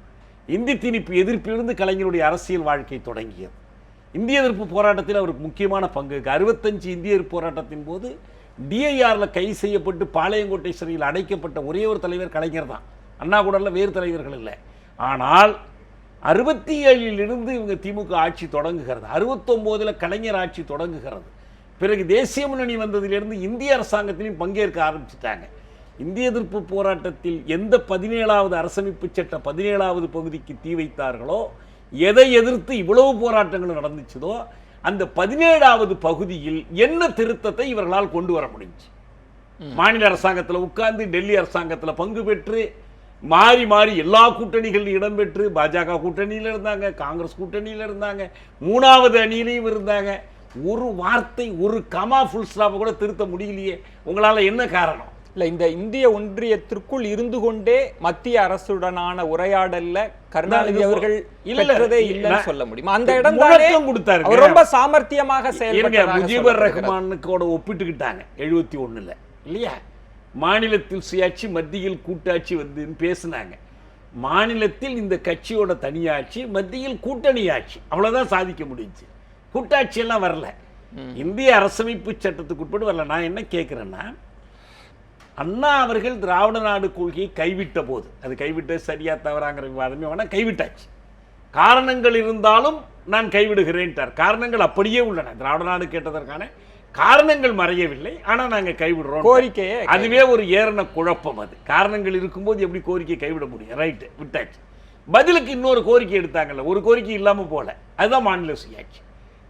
இந்தி திணிப்பு எதிர்ப்பிலிருந்து கலைஞருடைய அரசியல் வாழ்க்கை தொடங்கியது. இந்திய எதிர்ப்பு போராட்டத்தில் அவருக்கு முக்கியமான பங்கு இருக்குது. 65 இந்திய எதிர்ப்பு போராட்டத்தின் போது டிஐஆரில் கைது செய்யப்பட்டு பாளையங்கோட்டை சிறையில் அடைக்கப்பட்ட ஒரே ஒரு தலைவர் கலைஞர் தான். அண்ணா கூட வேறு தலைவர்கள் இல்லை. ஆனால் 67 இவங்க திமுக ஆட்சி தொடங்குகிறது. 69 கலைஞர் ஆட்சி தொடங்குகிறது. பிறகு தேசிய முன்னணி வந்ததிலிருந்து இந்திய அரசாங்கத்திலையும் பங்கேற்க ஆரம்பிச்சிட்டாங்க. இந்திய எதிர்ப்பு போராட்டத்தில் எந்த 17வது அரசமைப்பு சட்ட 17வது பகுதிக்கு தீ வைத்தார்களோ, எதை எதிர்த்து இவ்வளவு போராட்டங்கள் நடந்துச்சதோ, அந்த 17வது பகுதியில் என்ன திருத்தத்தை இவர்களால் கொண்டு வர முடிஞ்சு. மாநில அரசாங்கத்தில் உட்கார்ந்து டெல்லி அரசாங்கத்தில் பங்கு பெற்று மாறி மாறி எல்லா கூட்டணிகளிலும் இடம்பெற்று, பாஜக கூட்டணியில் இருந்தாங்க, காங்கிரஸ் கூட்டணியில் இருந்தாங்க, 3வது அணியிலையும் இருந்தாங்க. ஒரு வார்த்தை, ஒரு கமா ஃபுல் ஸ்டாப் கூட திருத்த முடியலையே. உங்களால் என்ன காரணம்? இல்லை, இந்த இந்திய ஒன்றியத்திற்குள் இருந்து கொண்டே மத்திய அரசுடனான உரையாடல்ல கருணாநிதி அவர்கள் இல்லவே இல்லைன்னு சொல்ல முடியும். அந்த இடம் கொடுத்தாரு. அவர் ரொம்ப சாமர்த்தியமாக செயல்பட்டார். முஜிபுர் ரஹ்மானுக்கோட ஒப்பிட்டுக்கிட்டாங்க 71 இல்லையா. மாநிலத்தில் சுயாட்சி, மத்தியில் கூட்டாட்சி வந்துன்னு பேசினாங்க. மாநிலத்தில் இந்த கட்சியோட தனியாட்சி, மத்தியில் கூட்டணி ஆட்சி, அவ்வளவுதான் சாதிக்க முடிஞ்சு. கூட்டாட்சி எல்லாம் வரல. இந்திய அரசமைப்பு சட்டத்துக்கு உட்பட்டு வரல. நான் என்ன கேட்கிறேன்னா, அண்ணா அவர்கள் திராவிட நாடு கொள்கையை கைவிட்ட போது, அது கைவிட்ட சரியா தவறாங்கிற விவாதமே வேணா, கைவிட்டாச்சு. காரணங்கள் இருந்தாலும் நான் கைவிடுகிறேன்ட்டார். காரணங்கள் அப்படியே உள்ளன. திராவிட நாடு கேட்டதற்கான காரணங்கள் மறையவில்லை, ஆனால் நாங்கள் கைவிடுறோம் கோரிக்கையை. அதுவே ஒரு ஏரண குழப்பம். அது காரணங்கள் இருக்கும்போது எப்படி கோரிக்கை கைவிட முடியும்? ரைட்டு, விட்டாச்சு. பதிலுக்கு இன்னொரு கோரிக்கை எடுத்தாங்கல்ல, ஒரு கோரிக்கை இல்லாமல் போல. அதுதான் மாநில சுயாட்சி.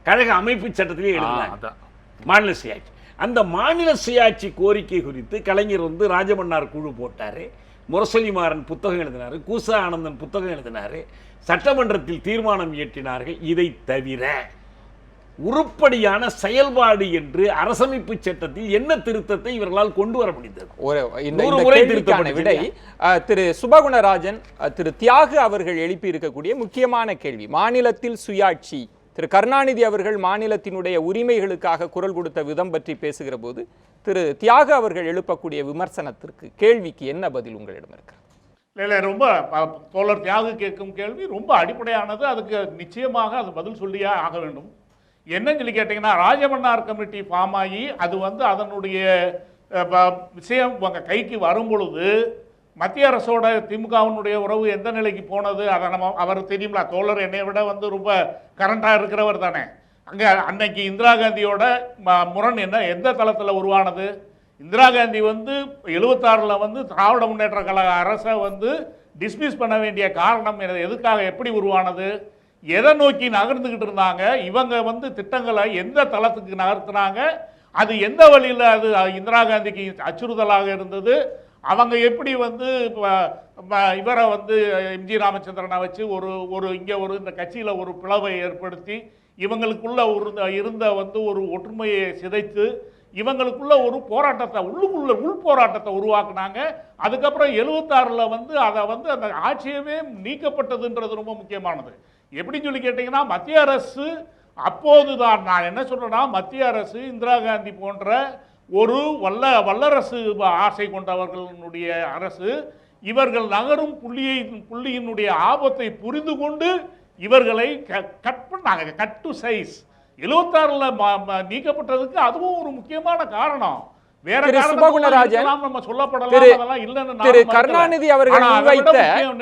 கழக அமைப்பு சட்டத்திலே எழுதினாங்க மாநில சுயாட்சி. அந்த மாநில சுயாட்சி கோரிக்கை குறித்து கலைஞர் ராஜமன்னார் குழு போட்டார். முரசொலிமாறன் புத்தகம் எழுதினார், கூசா ஆனந்தன் புத்தகம் எழுதினார், சட்டமன்றத்தில் தீர்மானம் இயற்றினார்கள். இதை தவிர உருப்படியான செயல்பாடு என்று அரசமைப்பு சட்டத்தில் என்ன திருத்தத்தை இவர்களால் கொண்டு வர முடிந்தது? இந்த கேள்விக்கான விடை திரு சுபகுணராஜன், திரு தியாகு அவர்கள் எழுப்பி இருக்கக்கூடிய முக்கியமான கேள்வி. மாநிலத்தில் சுயாட்சி, திரு கருணாநிதி அவர்கள் மாநிலத்தினுடைய உரிமைகளுக்காக குரல் கொடுத்த விதம் பற்றி பேசுகிற போது திரு தியாகு அவர்கள் எழுப்பக்கூடிய விமர்சனத்திற்கு, கேள்விக்கு என்ன பதில் உங்களிடம் இருக்கிறது? இல்லை, ரொம்ப தோழர் தியாகு கேட்கும் கேள்வி ரொம்ப அடிப்படையானது. அதுக்கு நிச்சயமாக அது பதில் சொல்லியே ஆக வேண்டும். என்னன்னு சொல்லி கேட்டிங்கன்னா, ராஜமன்னார் கமிட்டி ஃபார்ம் ஆகி அது அதனுடைய விஷயம் உங்கள் கைக்கு வரும் பொழுது மத்திய அரசோட திமுகவினுடைய உறவு எந்த நிலைக்கு போனது அதை அவர் தெரியுங்களா? தோழர் என்னை விட ரொம்ப கரண்டாக இருக்கிறவர் தானே. அங்கே அன்னைக்கு இந்திரா காந்தியோட முரண் எந்த தளத்தில் உருவானது? இந்திரா காந்தி 76ல் திராவிட முன்னேற்ற கழக அரசை டிஸ்மிஸ் பண்ண வேண்டிய காரணம் எதுக்காக, எப்படி உருவானது, எதை நோக்கி நகர்ந்துக்கிட்டு இருந்தாங்க, இவங்க திட்டங்களை எந்த தளத்துக்கு நகர்த்தினாங்க, அது எந்த வழியில் அது இந்திரா காந்திக்கு அச்சுறுத்தலாக இருந்தது, அவங்க எப்படி இவரை எம்ஜி ராமச்சந்திரனை வச்சு இங்கே இந்த கட்சியில் ஒரு பிளவை ஏற்படுத்தி இவங்களுக்குள்ள இருந்த ஒரு ஒற்றுமையை சிதைத்து இவங்களுக்குள்ள ஒரு போராட்டத்தை உள் போராட்டத்தை உருவாக்குனாங்க. அதுக்கப்புறம் 76ல் அதை அந்த ஆட்சியவே நீக்கப்பட்டதுன்றது ரொம்ப முக்கியமானது. எப்படின்னு சொல்லி கேட்டிங்கன்னா, மத்திய அரசு அப்போதுதான், நான் என்ன சொல்கிறேன்னா, மத்திய அரசு இந்திரா காந்தி போன்ற ஒரு வல்லரசு ஆசை கொண்டவர்களுடைய அரசு இவர்கள் நகரும் புள்ளியினுடைய ஆபத்தை புரிந்து கொண்டு இவர்களை கட் பண்ணாங்க. கட் டு சைஸ் 76ல் நீக்கப்பட்டதுக்கு அதுவும் ஒரு முக்கியமான காரணம். வேற சுபகுணராஜன், நம்ம சொல்லப்படலாம், அதெல்லாம் இல்லைன்னு திரு கருணாநிதி அவர்கள் முன்வைத்த,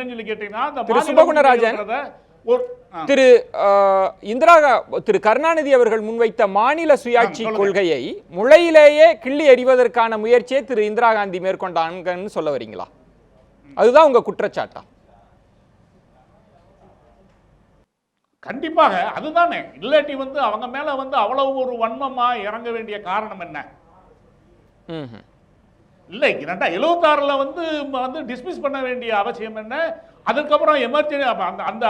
சொல்லி கேட்டீங்கன்னா, திரு சுபகுணராஜன், திரு கருணாநிதி அவர்கள் முன்வைத்த மாநில சுயாட்சி கொள்கையை முளையிலேயே கிள்ளி எறிவதற்கான முயற்சியை திரு இந்திரா காந்தி மேற்கொண்டாங்கன்னு சொல்ல வரீங்களா? அதுதான் உங்க குற்றச்சாட்டா? கண்டிப்பாக அதுதானே. இல்லாட்டி அவங்க மேல அவ்வளவு ஒரு வன்மமா இறங்க வேண்டிய காரணம் என்ன? இல்லை, 76ல் டிஸ்மிஸ் பண்ண வேண்டிய அவசியம் என்ன? அதுக்கப்புறம் எமர்ஜென்சி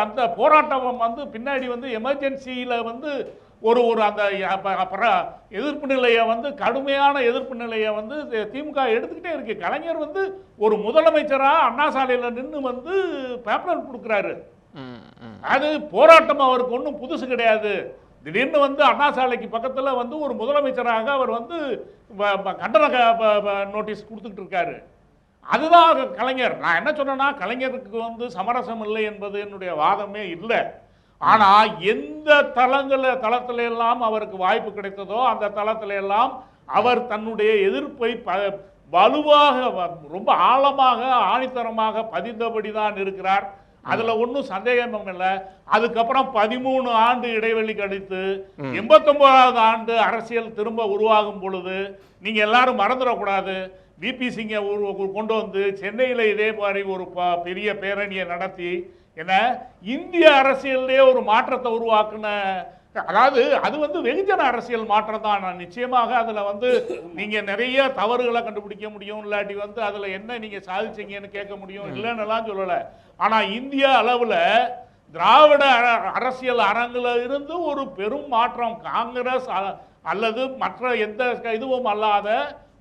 அந்த போராட்டம் பின்னாடி எமர்ஜென்சியில் ஒரு அந்த எதிர்ப்பு நிலையை கடுமையான எதிர்ப்பு நிலையை திமுக எடுத்துக்கிட்டே இருக்கு. கலைஞர் ஒரு முதலமைச்சரா அண்ணா சாலையில் நின்று பேப்பர் கொடுக்குறாரு. அது போராட்டம் அவருக்கு ஒன்றும் புதுசு கிடையாது. திடீர்னு அண்ணா சாலைக்கு பக்கத்தில் ஒரு முதலமைச்சராக அவர் கண்டன நோட்டீஸ் கொடுத்துக்கிட்டு இருக்காரு. அதுதான் கலைஞர். நான் என்ன சொன்னேன்னா, கலைஞருக்கு சமரசம் இல்லை என்பது என்னுடைய வாதமே இல்லை. ஆனால் எந்த தளத்துல எல்லாம் அவருக்கு வாய்ப்பு கிடைத்ததோ அந்த தளத்துல எல்லாம் அவர் தன்னுடைய எதிர்ப்பை வலுவாக ரொம்ப ஆழமாக ஆணித்தரமாக பதிந்தபடி தான் இருக்கிறார். அதுல ஒன்றும் சந்தேகமும் இல்லை. அதுக்கப்புறம் 13 ஆண்டு இடைவெளி கழித்து 89வது ஆண்டு அரசியல் திரும்ப உருவாகும் பொழுது நீங்க எல்லாரும் மறந்துடக்கூடாது, விபி சிங்கை கொண்டு சென்னையில் இதே மாதிரி ஒரு பெரிய பேரணியை நடத்தி இந்திய அரசியலே ஒரு மாற்றத்தை உருவாக்குன, அதாவது அது வெகுஜன அரசியல் மாற்றம் தான். நிச்சயமாக அதில் நீங்க நிறைய தவறுகளை கண்டுபிடிக்க முடியும், இல்லாட்டி அதில் என்ன நீங்க சாதிச்சீங்கன்னு கேட்க முடியும், இல்லைன்னெல்லாம் சொல்லலை. ஆனால் இந்திய அளவில் திராவிட அரசியல் அரங்குல இருந்து ஒரு பெரும் மாற்றம் காங்கிரஸ் அல்லது மற்ற எந்த இதுவும் அல்லாத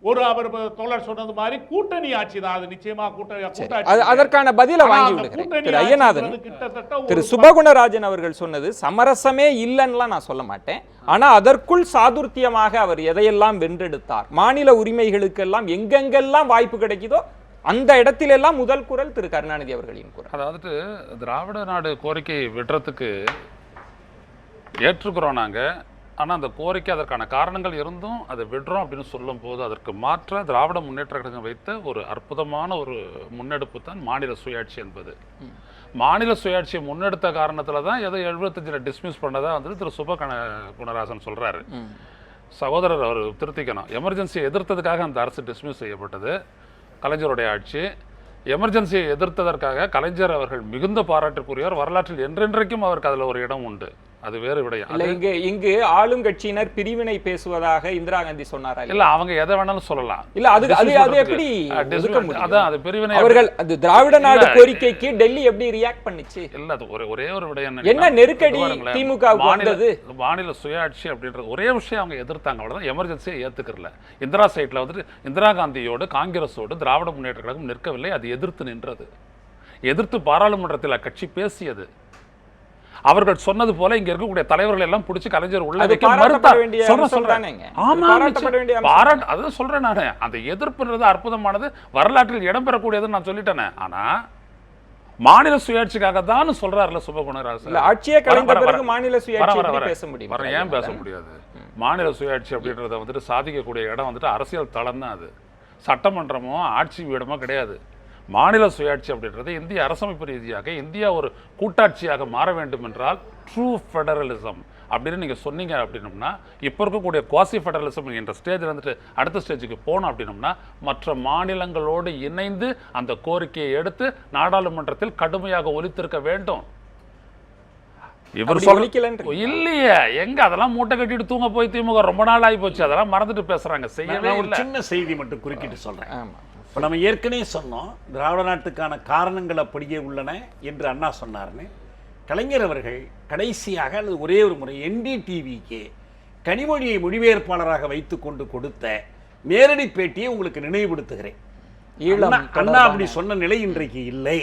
ஒரு அவர் தோழர் சொன்னது மாதிரி கூட்டணி ஆட்சி தான். அது நிச்சயமா கூட்டணி. அதற்கான பதிலை வாங்கி விடுகிறேன். திரு ஐயநாதன், திரு சுபகுணராஜன் அவர்கள் சொன்னது சமரசமே இல்லைன்னுலாம் நான் சொல்ல மாட்டேன். ஆனா அதற்குள் சாதுர்த்தியமாக அவர் எதையெல்லாம் வென்றெடுத்தார், மாநில உரிமைகளுக்கெல்லாம் எங்கெங்கெல்லாம் வாய்ப்பு கிடைக்குதோ அந்த இடத்திலெல்லாம் முதல் குரல் திரு கருணாநிதி அவர்களின் குரல். அதாவது திராவிட நாடு கோரிக்கை விடுறதுக்கு ஏற்றுக்கிறோம் நாங்க. ஆனால் அந்த கோரிக்கை அதற்கான காரணங்கள் இருந்தும் அதை விடுறோம் அப்படின்னு சொல்லும் போது அதற்கு மாற்ற திராவிட முன்னேற்ற கழகம் வைத்த ஒரு அற்புதமான ஒரு முன்னெடுப்பு தான் மாநில சுயாட்சி என்பது. மாநில சுயாட்சியை முன்னெடுத்த காரணத்தில் தான் எதை 75ல் டிஸ்மிஸ் பண்ணதா திரு சுபகுணராஜன் சொல்கிறாரு. சகோதரர் அவர் திருத்திக்கணும். எமர்ஜென்சியை எதிர்த்ததுக்காக அந்த அரசு டிஸ்மிஸ் செய்யப்பட்டது. கலைஞருடைய ஆட்சி எமர்ஜென்சியை எதிர்த்ததற்காக கலைஞர் அவர்கள் மிகுந்த பாராட்டுக்குரியவர். வரலாற்றில் என்றென்றைக்கும் அவருக்கு அதில் ஒரு இடம் உண்டு. அது வேறு விடயம். இல்ல இங்கு ஆளுங்கட்சியினர் பிரிவினை பேசுவதாக இந்திரா காந்தி சொன்னாரா? இல்ல அவங்க எதை வேணாலும் சொல்லலாம். இல்ல அது எப்படி ஒதுக்க முடியும்? அதான் அது பிரிவினை. அவர்கள் அது திராவிட நாடு கோரிக்கைக்கு டெல்லி எப்படி ரியாக்ட் பண்ணுச்சு? இல்ல அது ஒரே ஒரு விடயம். என்ன நெருக்கடி திமுக வந்தது? மாநில சுயாட்சி அப்படின்றது ஒரே விஷயம் அவங்க எதிர்த்தாங்க, அவ்வளவுதான். எமர்ஜென்சியை ஏத்துக்கறல. இந்திரா சைட்ல வந்துட்டு இந்திரா காந்தியோடு காங்கிரஸோடு திராவிட முன்னேற்ற கழகம் நிற்கவில்லை, அது எதிர்த்து நின்றது. எதிர்த்து பாராளுமன்றத்தில் அக்கட்சி பேசியது. அவர்கள் சொன்னது போல இங்க இருக்கக்கூடிய தலைவர்கள் எல்லாம் பிடிச்சி கலைஞர் உள்ள வைக்க அதான் சொல்றேன் நானு. அந்த எதிர்ப்புன்றது அற்புதமானது, வரலாற்றில் இடம்பெறக்கூடியதுன்னு நான் சொல்லிட்டேனே. ஆனா மாநில சுயாட்சிக்காக தான் சொல்றாருல சுபகுணராஜ். ஆட்சியே கலைந்த பிறகு மாநில சுயாட்சி பேச முடியும். ஏன் பேச முடியாது? மாநில சுயாட்சி அப்படின்றத வந்துட்டு சாதிக்கக்கூடிய இடம் வந்துட்டு அரசியல் தளம் தான். அது சட்டமன்றமோ ஆட்சி வீடமோ கிடையாது. மாநில சுயாட்சி அப்படின்றது இந்திய அரசமைப்பு ரீதியாக இந்தியா ஒரு கூட்டாட்சியாக மாற வேண்டும் என்றால் ட்ரூ ஃபெடரலிசம் அப்படின்னு நீங்கள் சொன்னீங்க அப்படின்னோம்னா, இப்போ இருக்கக்கூடிய குவாசி ஃபெடரலிசம் என்ற ஸ்டேஜில் வந்துட்டு அடுத்த ஸ்டேஜுக்கு போனோம் அப்படின்னோம்னா, மற்ற மாநிலங்களோடு இணைந்து அந்த கோரிக்கையை எடுத்து நாடாளுமன்றத்தில் கடுமையாக ஒலித்திருக்க வேண்டும். இவர் சொல்லிக்கல இல்லையே, எங்க அதெல்லாம் மூட்டை கட்டிட்டு தூங்க போய் திமுக ரொம்ப நாள் ஆகி போச்சு. அதெல்லாம் மறந்துட்டு பேசுறாங்க. செய்யவே ஒரு சின்ன செய்தி மட்டும் குறுக்கிட்டு சொல்றேன். இப்போ நம்ம ஏற்கனவே சொன்னோம், திராவிட நாட்டுக்கான காரணங்கள் அப்படியே உள்ளன என்று அண்ணா சொன்னார்னு. கலைஞர் அவர்கள் கடைசியாக அல்லது ஒரே ஒரு முறை NDTVக்கு கனிமொழியை மொழிபெயர்ப்பாளராக வைத்துக்கொண்டு கொடுத்த நேரடி பேட்டியை உங்களுக்கு நினைவுபடுத்துகிறேன். அண்ணா அப்படி சொன்ன நிலை இன்றைக்கு இல்லை.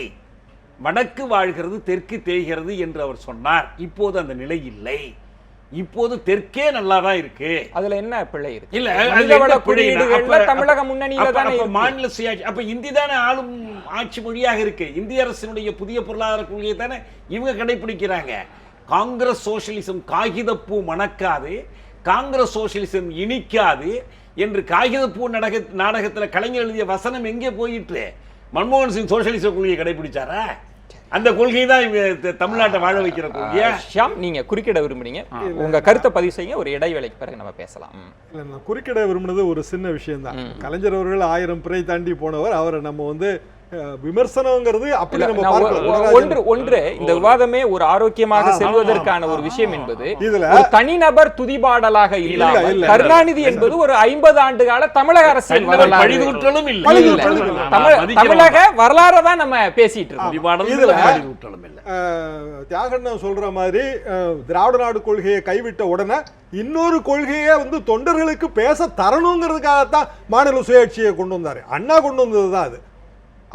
வடக்கு வாழ்கிறது தெற்கு தேய்கிறது என்று அவர் சொன்னார். இப்போது அந்த நிலை இல்லை. இப்போது தெற்கே நல்லா தான் இருக்கு. அதுல என்ன பிழை இருக்கு? இல்ல தமிழக முன்னணியில தான் மாநில சுயாட்சி. அப்ப இந்தி தானே ஆளும் ஆட்சி மொழியாக இருக்கு. இந்திய அரசினுடைய புதிய பொருளாதார கொள்கையை தானே இவங்க கடைபிடிக்கிறாங்க. காங்கிரஸ் சோசியலிசம் காகிதப்பூ மணக்காது, காங்கிரஸ் சோசியலிசம் இனிக்காது என்று காகிதப்பூ நாடகத்தில் கலைஞர் எழுதிய வசனம் எங்கே போயிட்டு? மன்மோகன் சிங் சோசியலிச கொள்கையை கடைபிடிச்சாரா? அந்த கொள்கை தான் தமிழ்நாட்டை வாழ வைக்கிற கொள்கையா? ஷியாம், நீங்க குறுக்கிட விரும்புறீங்க, உங்க கருத்தை பதிவு செய்யுங்க. ஒரு இடைவேளைக்கு பிறகு நம்ம பேசலாம். நான் குறுக்கிட விரும்புனது ஒரு சின்ன விஷயம் தான். கலைஞர் அவர்கள் 1000 பிறை தாண்டி போனவர். அவரை நம்ம வந்து விமர்சனங்கிறது அப்படி நம்ம ஒன்று இந்த விவாதமே ஒரு ஆரோக்கியமாக செல்வதற்கான ஒரு விஷயம் என்பது இதுல தனிநபர் துதிபாடலாக இல்லாமல் கருணாநிதி என்பது ஒரு 50 ஆண்டு கால தமிழக அரசியல் வரலாறு, தமிழக வரலாறு தான் நம்ம பேசிட்டு இருக்கோம். தியாகண்ணன் சொல்ற மாதிரி திராவிட நாடு கொள்கையை கைவிட்ட உடனே இன்னொரு கொள்கையை வந்து தொண்டர்களுக்கு பேச தரணுங்கிறதுக்காகத்தான் மாநில சுயாட்சியை கொண்டு வந்தாரு. அண்ணா கொண்டு வந்ததுதான் அது.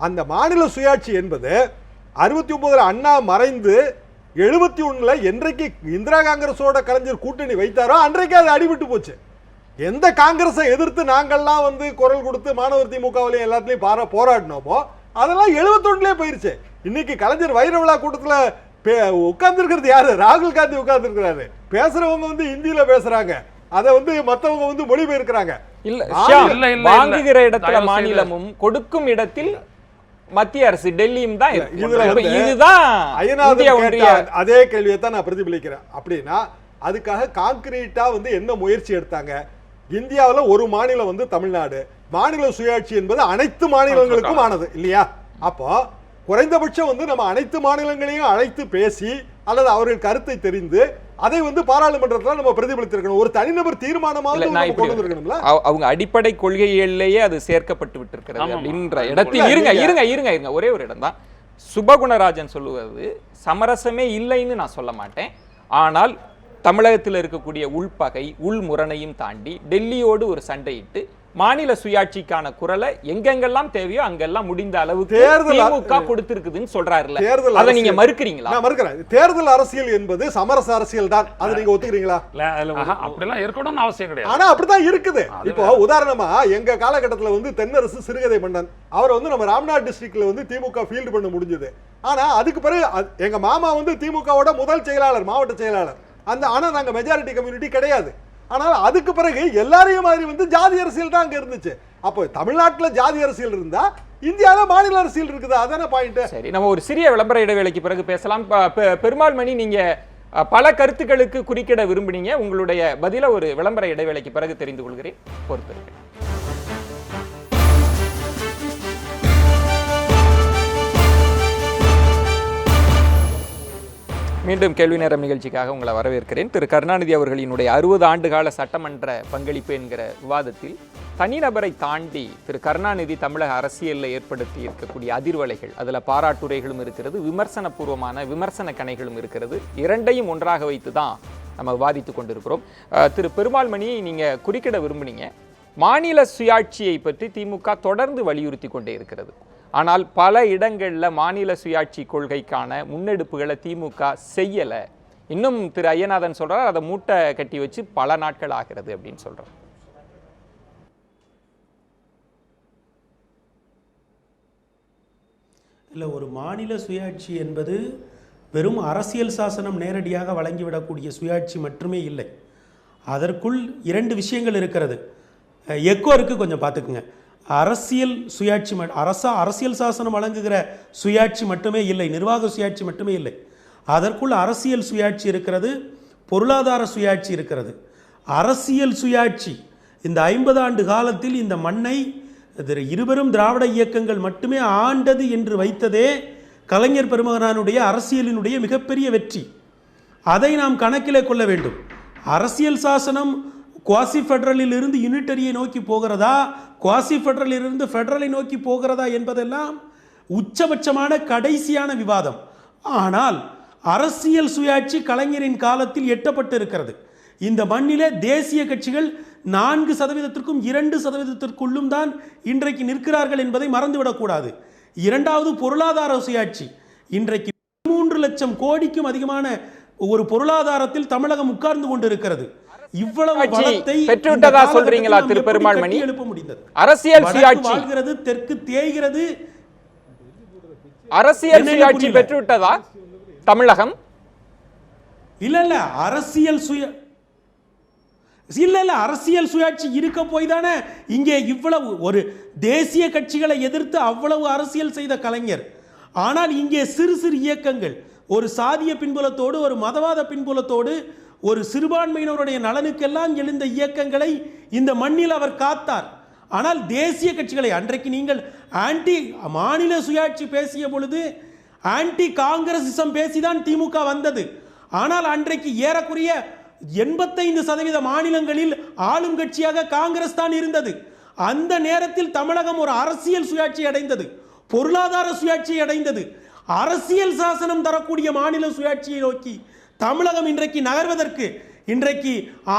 அந்த மாநில சுயாட்சி என்பது 69 அண்ணா மறைந்து 71 என்றைக்கு இந்திரா காங்கிரஸோட கலைஞர் கூட்டணி வைத்தாரோ அன்றைக்கு அது அடிபட்டு போச்சு. எந்த காங்கிரஸை எதிர்த்து நாங்கள்லாம் வந்து குரல் கொடுத்து மாணவர் திமுகவிலையும் எல்லாத்துலையும் போராடினோமோ அதெல்லாம் 71 போயிருச்சு. இன்னைக்கு கலைஞர் வைர விழா கூட்டத்தில் உட்கார்ந்துருக்கிறது யாரு? ராகுல் காந்தி உட்கார்ந்துருக்கிறாரு. பேசுறவங்க வந்து இந்தியில பேசுறாங்க, அதை வந்து மற்றவங்க வந்து மொழிபெயர்க்கிறாங்க. வாங்குகிற இடத்துல மாநிலமும் கொடுக்கும் இடத்தில் மத்திய அரசு டெல்லியும் தான். அதே கேள்வியை தான் நான் பிரதிபலிக்கிறேன். அப்படின்னா அதுக்காக கான்கிரீட்டா வந்து என்ன முயற்சி எடுத்தாங்க? இந்தியாவில் ஒரு மாநிலம் வந்து தமிழ்நாடு. மாநில சுயாட்சி என்பது அனைத்து மாநிலங்களுக்கும் ஆனது இல்லையா? அப்போ குறைந்தபட்சம் வந்து நம்ம அனைத்து மாநிலங்களையும் அழைத்து பேசி அல்லது அவர்கள் கருத்தை தெரிந்து அதை வந்து பாராளுமன்றத்தில் நம்ம பிரதிபலித்திருக்கணும். ஒரு தனிநபர் தீர்மானமாக கொண்டு வந்திருக்கணும்ல. அவங்க அடிப்படை கொள்கையிலேயே அது சேர்க்கப்பட்டு விட்டிருக்கிறது அப்படின்ற இடத்தில் இருங்க ஒரே ஒரு இடம் தான். சுபகுணராஜன் சொல்லுவது சமரசமே இல்லைன்னு நான் சொல்ல மாட்டேன். ஆனால் தமிழகத்தில் இருக்கக்கூடிய உள்பகை உள்முரணையும் தாண்டி டெல்லியோடு ஒரு சண்டையிட்டு மாநில சுயாட்சிக்கான குரலை எங்கெங்கெல்லாம் தேவையோ அங்கெல்லாம் முடிந்த அளவுக்கு திமுக கொடுத்திருக்குதுன்னு சொல்றாருல, அதை நீங்க மறுக்கிறீங்களா? நான் மறுக்கிறேன். தேர்தல் அரசியல் என்பது சமரச அரசியல் தான். அதை நீங்க ஒத்துக்கிறீங்களா? அப்படிலாம் இருக்கணும்னு அவசியம் கிடையாது. ஆனா அப்படிதான் இருக்குது. இப்போ உதாரணமா எங்க காலகட்டத்தில் வந்து தென்னரசு சிறுகதை மன்னன் அவர் வந்து நம்ம ராம்நாத் டிஸ்ட்ரிக்ட்ல வந்து திமுக ஃபீல்டு பண்ண முடிஞ்சது. ஆனா அதுக்கு பிறகு எங்க மாமா வந்து திமுகவோட முதல் செயலாளர், மாவட்ட செயலாளர். ஆனா நாங்க மெஜாரிட்டி கம்யூனிட்டி கிடையாது. ஆனால் அதுக்கு பிறகு எல்லாரையும் மாதிரி வந்து ஜாதி அரசியல் தான் அங்க இருந்துச்சு. அப்போ தமிழ்நாட்டில் ஜாதி அரசியல் இருந்தா இந்தியாவில் மாநில அரசியல் இருக்குது. அதான பாயிண்ட். சரி, நம்ம ஒரு சிறிய விளம்பர இடைவேளைக்கு பிறகு பேசலாம். பெருமாள் மணி, நீங்க பல கருத்துக்களுக்கு குறுக்கிட விரும்பினீங்க. உங்களுடைய பதில ஒரு விளம்பர இடைவேளைக்கு பிறகு தெரிந்து கொள்கிறேன். பொறுத்திருக்கேன். மீண்டும் கேள்வி நேரம் நிகழ்ச்சிக்காக உங்களை வரவேற்கிறேன். திரு கருணாநிதி அவர்களினுடைய 60 ஆண்டுகால சட்டமன்ற பங்களிப்பு என்கிற விவாதத்தில் தனிநபரை தாண்டி திரு கருணாநிதி தமிழக அரசியலில் ஏற்படுத்தி இருக்கக்கூடிய அதிர்வலைகள், அதில் பாராட்டுரைகளும் இருக்கிறது, விமர்சனபூர்வமான விமர்சன கணைகளும் இருக்கிறது. இரண்டையும் ஒன்றாக வைத்து தான் நம்ம விவாதித்து கொண்டிருக்கிறோம். திரு பெருமாள்மணியை நீங்கள் குறுக்கிட விரும்புனீங்க. மாநில சுயாட்சியை பற்றி திமுக தொடர்ந்து வலியுறுத்தி கொண்டே இருக்கிறது. ஆனால் பல இடங்களில் மாநில சுயாட்சி கொள்கைக்கான முன்னெடுப்புகளை திமுக செய்யலை. இன்னும் திரு ஐயநாதன் சொல்றார், அதை மூட்டை கட்டி வச்சு பல நாட்கள் ஆகிறது அப்படின்னு சொல்றார். இல்லை, ஒரு மாநில சுயாட்சி என்பது வெறும் அரசியல் சாசனம் நேரடியாக வழங்கிவிடக்கூடிய சுயாட்சி மட்டுமே இல்லை. அதற்குள் 2 விஷயங்கள் இருக்கிறது. எக்கோ இருக்கு, கொஞ்சம் பார்த்துக்குங்க. அரசியல் சுயாட்சி அரசியல் சாசனம் வழங்குகிற சுயாட்சி மட்டுமே இல்லை, நிர்வாக சுயாட்சி மட்டுமே இல்லை. அதற்குள் அரசியல் சுயாட்சி இருக்கிறது, பொருளாதார சுயாட்சி இருக்கிறது. அரசியல் சுயாட்சி இந்த 50 ஆண்டு காலத்தில் இந்த மண்ணை இருவரும் திராவிட இயக்கங்கள் மட்டுமே ஆண்டது என்று வைத்ததே கலைஞர் பெருமகனானுடைய அரசியலினுடைய மிகப்பெரிய வெற்றி. அதை நாம் கணக்கிலே கொள்ள வேண்டும். அரசியல் சாசனம் குவாசி ஃபெடரலில் இருந்து யூனிட்டரியை நோக்கி போகிறதா, குவாசி ஃபெடரலில் இருந்து ஃபெடரலை நோக்கி போகிறதா என்பதெல்லாம் உச்சபட்சமான கடைசியான விவாதம். ஆனால் அரசியல் சுயாட்சி கலைஞரின் காலத்தில் எட்டப்பட்டு இருக்கிறது. இந்த மண்ணிலே தேசிய கட்சிகள் 4%க்கும் 2%த்திற்குள்ளும் தான் இன்றைக்கு நிற்கிறார்கள் என்பதை மறந்துவிடக்கூடாது. இரண்டாவது பொருளாதார சுயாட்சி. இன்றைக்கு 3 லட்சம் கோடிக்கும் அதிகமான ஒரு பொருளாதாரத்தில் தமிழகம் உட்கார்ந்து கொண்டிருக்கிறது. இவ்வளவு வளத்தை பெற்றுவிட்டதா சொல்றீங்களா திரு பெருமாள்மணி? எழுப்ப முடிந்தது. அரசியல் சுயாட்சி வாழ்கிறது, தெற்கு தேய்கிறது. அரசியல் சுயாட்சி பெற்றுவிட்டதா தமிழகம்? இல்ல அரசியல் சுயாட்சி இருக்க போய் தானே இங்கே இவ்வளவு ஒரு தேசிய கட்சிகளை எதிர்த்து அவ்வளவு அரசியல் செய்த கலைஞர். ஆனால் இங்கே சிறு சிறு இயக்கங்கள், ஒரு சாதிய பின்புலத்தோடு, ஒரு மதவாத பின்புலத்தோடு, ஒரு சிறுபான்மையினருடைய நலனுக்கெல்லாம் எழுந்த இயக்கங்களை இந்த மண்ணில் அவர் காத்தார். ஆனால் தேசிய கட்சிகளை அன்றைக்கு நீங்கள் ஆன்டி மாநில சுயாட்சி பேசிய பொழுது ஆன்டி காங்கிரசிசம் பேசிதான் திமுக வந்தது. ஆனால் அன்றைக்கு ஏறக்குறைய 85% மாநிலங்களில் ஆளும் கட்சியாக காங்கிரஸ் தான் இருந்தது. அந்த நேரத்தில் தமிழகம் ஒரு அரசியல் சுயாட்சி அடைந்தது, பொருளாதார சுயாட்சி அடைந்தது. அரசியல் சாசனம் தரக்கூடிய மாநில சுயாட்சியை நோக்கி தமிழகம் இன்றைக்கு நகர்வதற்கு இன்றைக்கு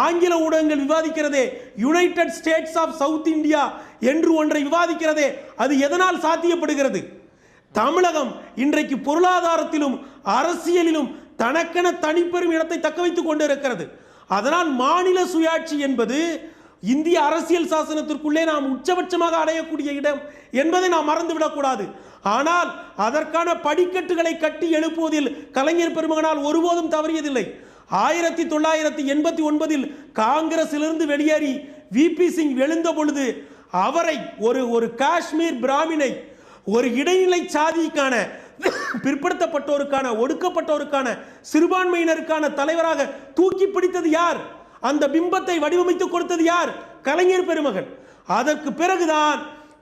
ஆங்கில ஊடகங்கள் விவாதிக்கிறதே, United States of South India என்று ஒன்றை விவாதிக்கிறதே, அது எதனால் சாத்தியப்படுகிறது? தமிழகம் இன்றைக்கு பொருளாதாரத்திலும் அரசியலிலும் தனக்கென தனிப்பெரும் இடத்தை தக்க வைத்துக் கொண்டிருக்கிறது. அதனால் மாநில சுயாட்சி என்பது இந்திய அரசியல் சாசனத்திற்குள்ளே நாம் உச்சபட்சமாக அடையக்கூடிய இடம் என்பதை நாம் மறந்துவிடக்கூடாது. ஆனால் அதற்கான படிக்கட்டுகளை கட்டி எழுப்புவதில் கலைஞர் பெருமகனால் ஒருபோதும் தவறியதில்லை. 1989 காங்கிரசிலிருந்து வெளியேறி விபி சிங் எழுந்த பொழுது அவரை ஒரு காஷ்மீர் பிராமினை, ஒரு இடைநிலை சாதிக்கான, பிற்படுத்தப்பட்டோருக்கான, ஒடுக்கப்பட்டோருக்கான, சிறுபான்மையினருக்கான தலைவராக தூக்கி பிடித்தது யார்? அந்த பிம்பத்தை வடிவமைத்து கொடுத்தது யார்? கலைஞர் பெருமகன். அதற்கு பிறகுதான்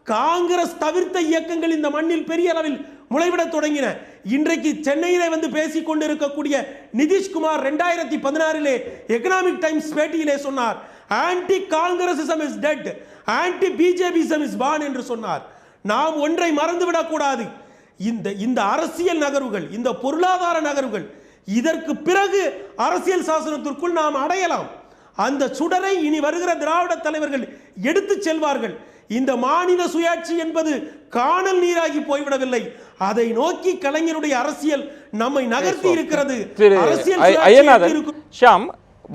காங்கிரஸ் தவிர்த்த இயக்கங்கள் இந்த மண்ணில் பெரிய அளவில் முளைவிட தொடங்கின. இன்றைக்கு சென்னையிலே வந்து பேசிக் கொண்டிருக்கக்கூடிய நிதிஷ்குமார் 2016 எகனாமிக் டைம்ஸ் பேட்டியிலே சொன்னார், anti Congressism is dead, anti BJPism is born என்று சொன்னார். நாம் ஒன்றை மறந்துவிடக் கூடாது. இந்த அரசியல் நகர்வுகள், இந்த பொருளாதார நகர்வுகள், இதற்கு பிறகு அரசியல் சாசனத்திற்குள் நாம் அடையலாம். அந்த சுடரை இனி வருகிற திராவிட தலைவர்கள் எடுத்து செல்வார்கள். இந்த மாநில சுயாட்சி என்பது காணல் நீராகி போய்விடவில்லை. அதை நோக்கி கலைஞருடைய அரசியல் நம்மை நகர்த்தி இருக்கிறது. ஷாம்,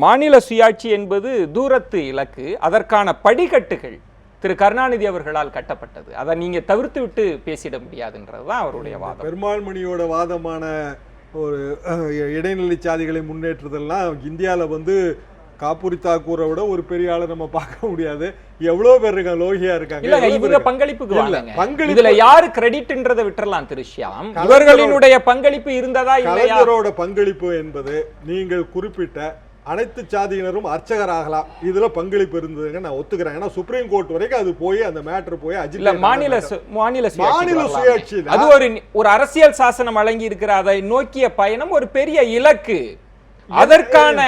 மாநில சுயாட்சி என்பது தூரத்து இலக்கு, அதற்கான படிக்கட்டுகள் திரு கருணாநிதி அவர்களால் கட்டப்பட்டது. அதை நீங்க தவிர்த்து விட்டு பேசிட முடியாதுன்றதுதான் அவருடைய வாதம். பெருமாள்மணியோட வாதமான ஒரு இடைநிலை சாதிகளை முன்னேற்றுதெல்லாம் இந்தியாவில் வந்து காப்பூரி தாக்கூரை விட ஒரு பெரிய ஆளை நம்ம பார்க்க முடியாது. எவ்வளவு பேர் இருக்காங்க, லோகியா இருக்காங்க. இவங்க பங்களிப்புக்கு இதுல யாரு கிரெடிட்ன்றதை விட்டுறலாம் திரு ஷியாம். இவர்களுடைய பங்களிப்பு இருந்ததா இல்லையா? கலைஞரோட பங்களிப்பு என்பது நீங்கள் குறிப்பிட்ட அனைத்து சாதியினரும் அர்ச்சகராகலாம் இதுல பங்களிப்பு இருந்ததுங்க நான் ஒத்துக்கிறேன். ஏன்னா சுப்ரீம் கோர்ட் வரைக்கும் அது போய் அந்த மேட்டர் போய் இல்ல மாநில மாநில சுயாட்சி சுயாட்சி அது ஒரு அரசியல் சாசனம் வழங்கி இருக்கிற அதை நோக்கிய பயணம் ஒரு பெரிய இலக்கு. அதற்கான